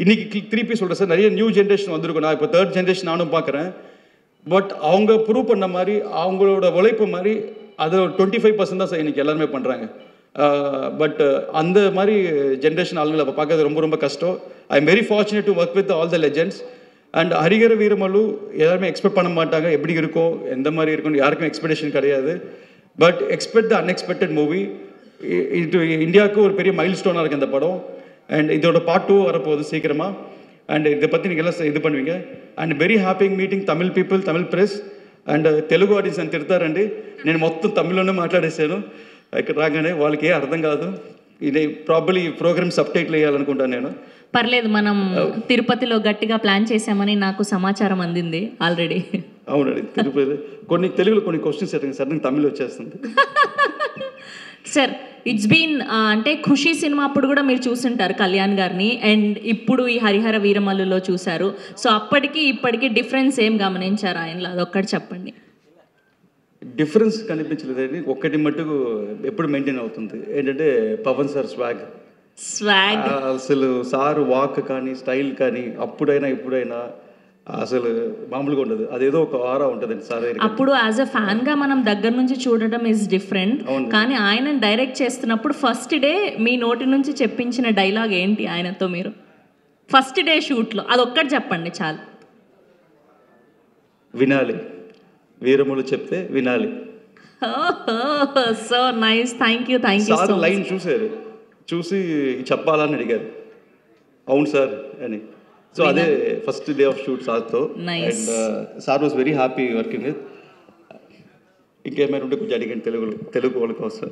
இன்னைக்கு திருப்பி சொல்கிறேன் சார், நிறைய நியூ ஜென்ரேஷன் வந்திருக்கும். நான் இப்போ 3rd ஜென்ரேஷன் நானும் பார்க்குறேன். பட் அவங்க ப்ரூவ் பண்ண மாதிரி அவங்களோட உழைப்பு மாதிரி அது 25% தான் சார் இன்னைக்கு எல்லாருமே பண்ணுறாங்க. பட் அந்த மாதிரி ஜென்ரேஷன் ஆளுங்களை அப்போ பார்க்கறது ரொம்ப ரொம்ப கஷ்டம். ஐ am very fortunate to work with all the legends. And Harihara Veeramallu எல்லாருமே எக்ஸ்பெக்ட் பண்ண மாட்டாங்க, எப்படி இருக்கும் எந்த மாதிரி இருக்கும்னு யாருக்கும் எக்ஸ்பெக்டேஷன் கிடையாது. But expect the unexpected movie. இது இந்தியாவுக்கு ஒரு பெரிய மைல் ஸ்டோனாக இருக்குது இந்த படம். அண்ட் இதோட பார்ட் 2 வரப்போகுது சீக்கிரமாக. అండ్ ఇதை పற்றி நீங்கள் எல்லாம் இது பண்ணுவீங்க. And very happy meeting Tamil people, Tamil press and Telugu audience అని తిడతారండి. నేను మొత్తం తమిళ్లోనే మాట్లాడేసాను. ఇక్కడ రాగానే వాళ్ళకి ఏ అర్థం కాదు. ఇది ప్రాబబ్లీ ఈ ప్రోగ్రామ్ సబ్ టైటిల్ వేయాలనుకుంటాను నేను. పర్లేదు, మనం తిరుపతిలో గట్టిగా ప్లాన్ చేశామని నాకు సమాచారం అందింది ఆల్రెడీ. అవునండి, తిరుపతి కొన్ని తెలుగులో కొన్ని క్వశ్చన్స్ అడిగాను సార్, నాకు తమిళ్ వచ్చేస్తుంది సార్. ఇట్స్ బీన్ అంటే ఖుషి సినిమా అప్పుడు కూడా మీరు చూసుంటారు కళ్యాణ్ గారిని, అండ్ ఇప్పుడు ఈ హరిహర వీరమల్లులో చూశారు. సో అప్పటికి ఇప్పటికి డిఫరెన్స్ ఏం గమనించారు ఆయనలో, అదొక్కటి చెప్పండి. డిఫరెన్స్ కనిపించలేదండి, ఒక్కటి మట్టుకు ఎప్పుడు మెయింటైన్ అవుతుంది ఏంటంటే పవన్ సార్ స్వాగ్. అసలు సార్ వాక్ కానీ స్టైల్ కానీ అప్పుడైనా ఇప్పుడైనా అసలు మామూలుగా ఉండదు. అదేదో ఒక ఆరా ఉంటుందండి సార్. అప్పుడు యాజ్ అ ఫ్యాన్ గా మనం దగ్గర నుంచి చూడడం ఇస్ డిఫరెంట్. కానీ ఆయన డైరెక్ట్ చేస్తున్నప్పుడు ఫస్ట్ డే మీ నోటి నుంచి చెప్పించిన డైలాగ్ ఏంటి ఆయనతో మీరు ఫస్ట్ డే షూట్ లో? అదొక్కటి చెప్పండి చాలు. వినాలి, వీరములు చెప్తే వినాలి. So nice, thank you. Sir line చూసారు, చూసి చెప్పాలని అడిగారు, అవును సార్ అని. సో అదే ఫస్ట్ డే ఆఫ్ షూట్ సార్తో. And sir was very happy working with. ఇంకేమైనా ఉంటే కొంచెం అడిగండి తెలుగు వాళ్ళ కోసం.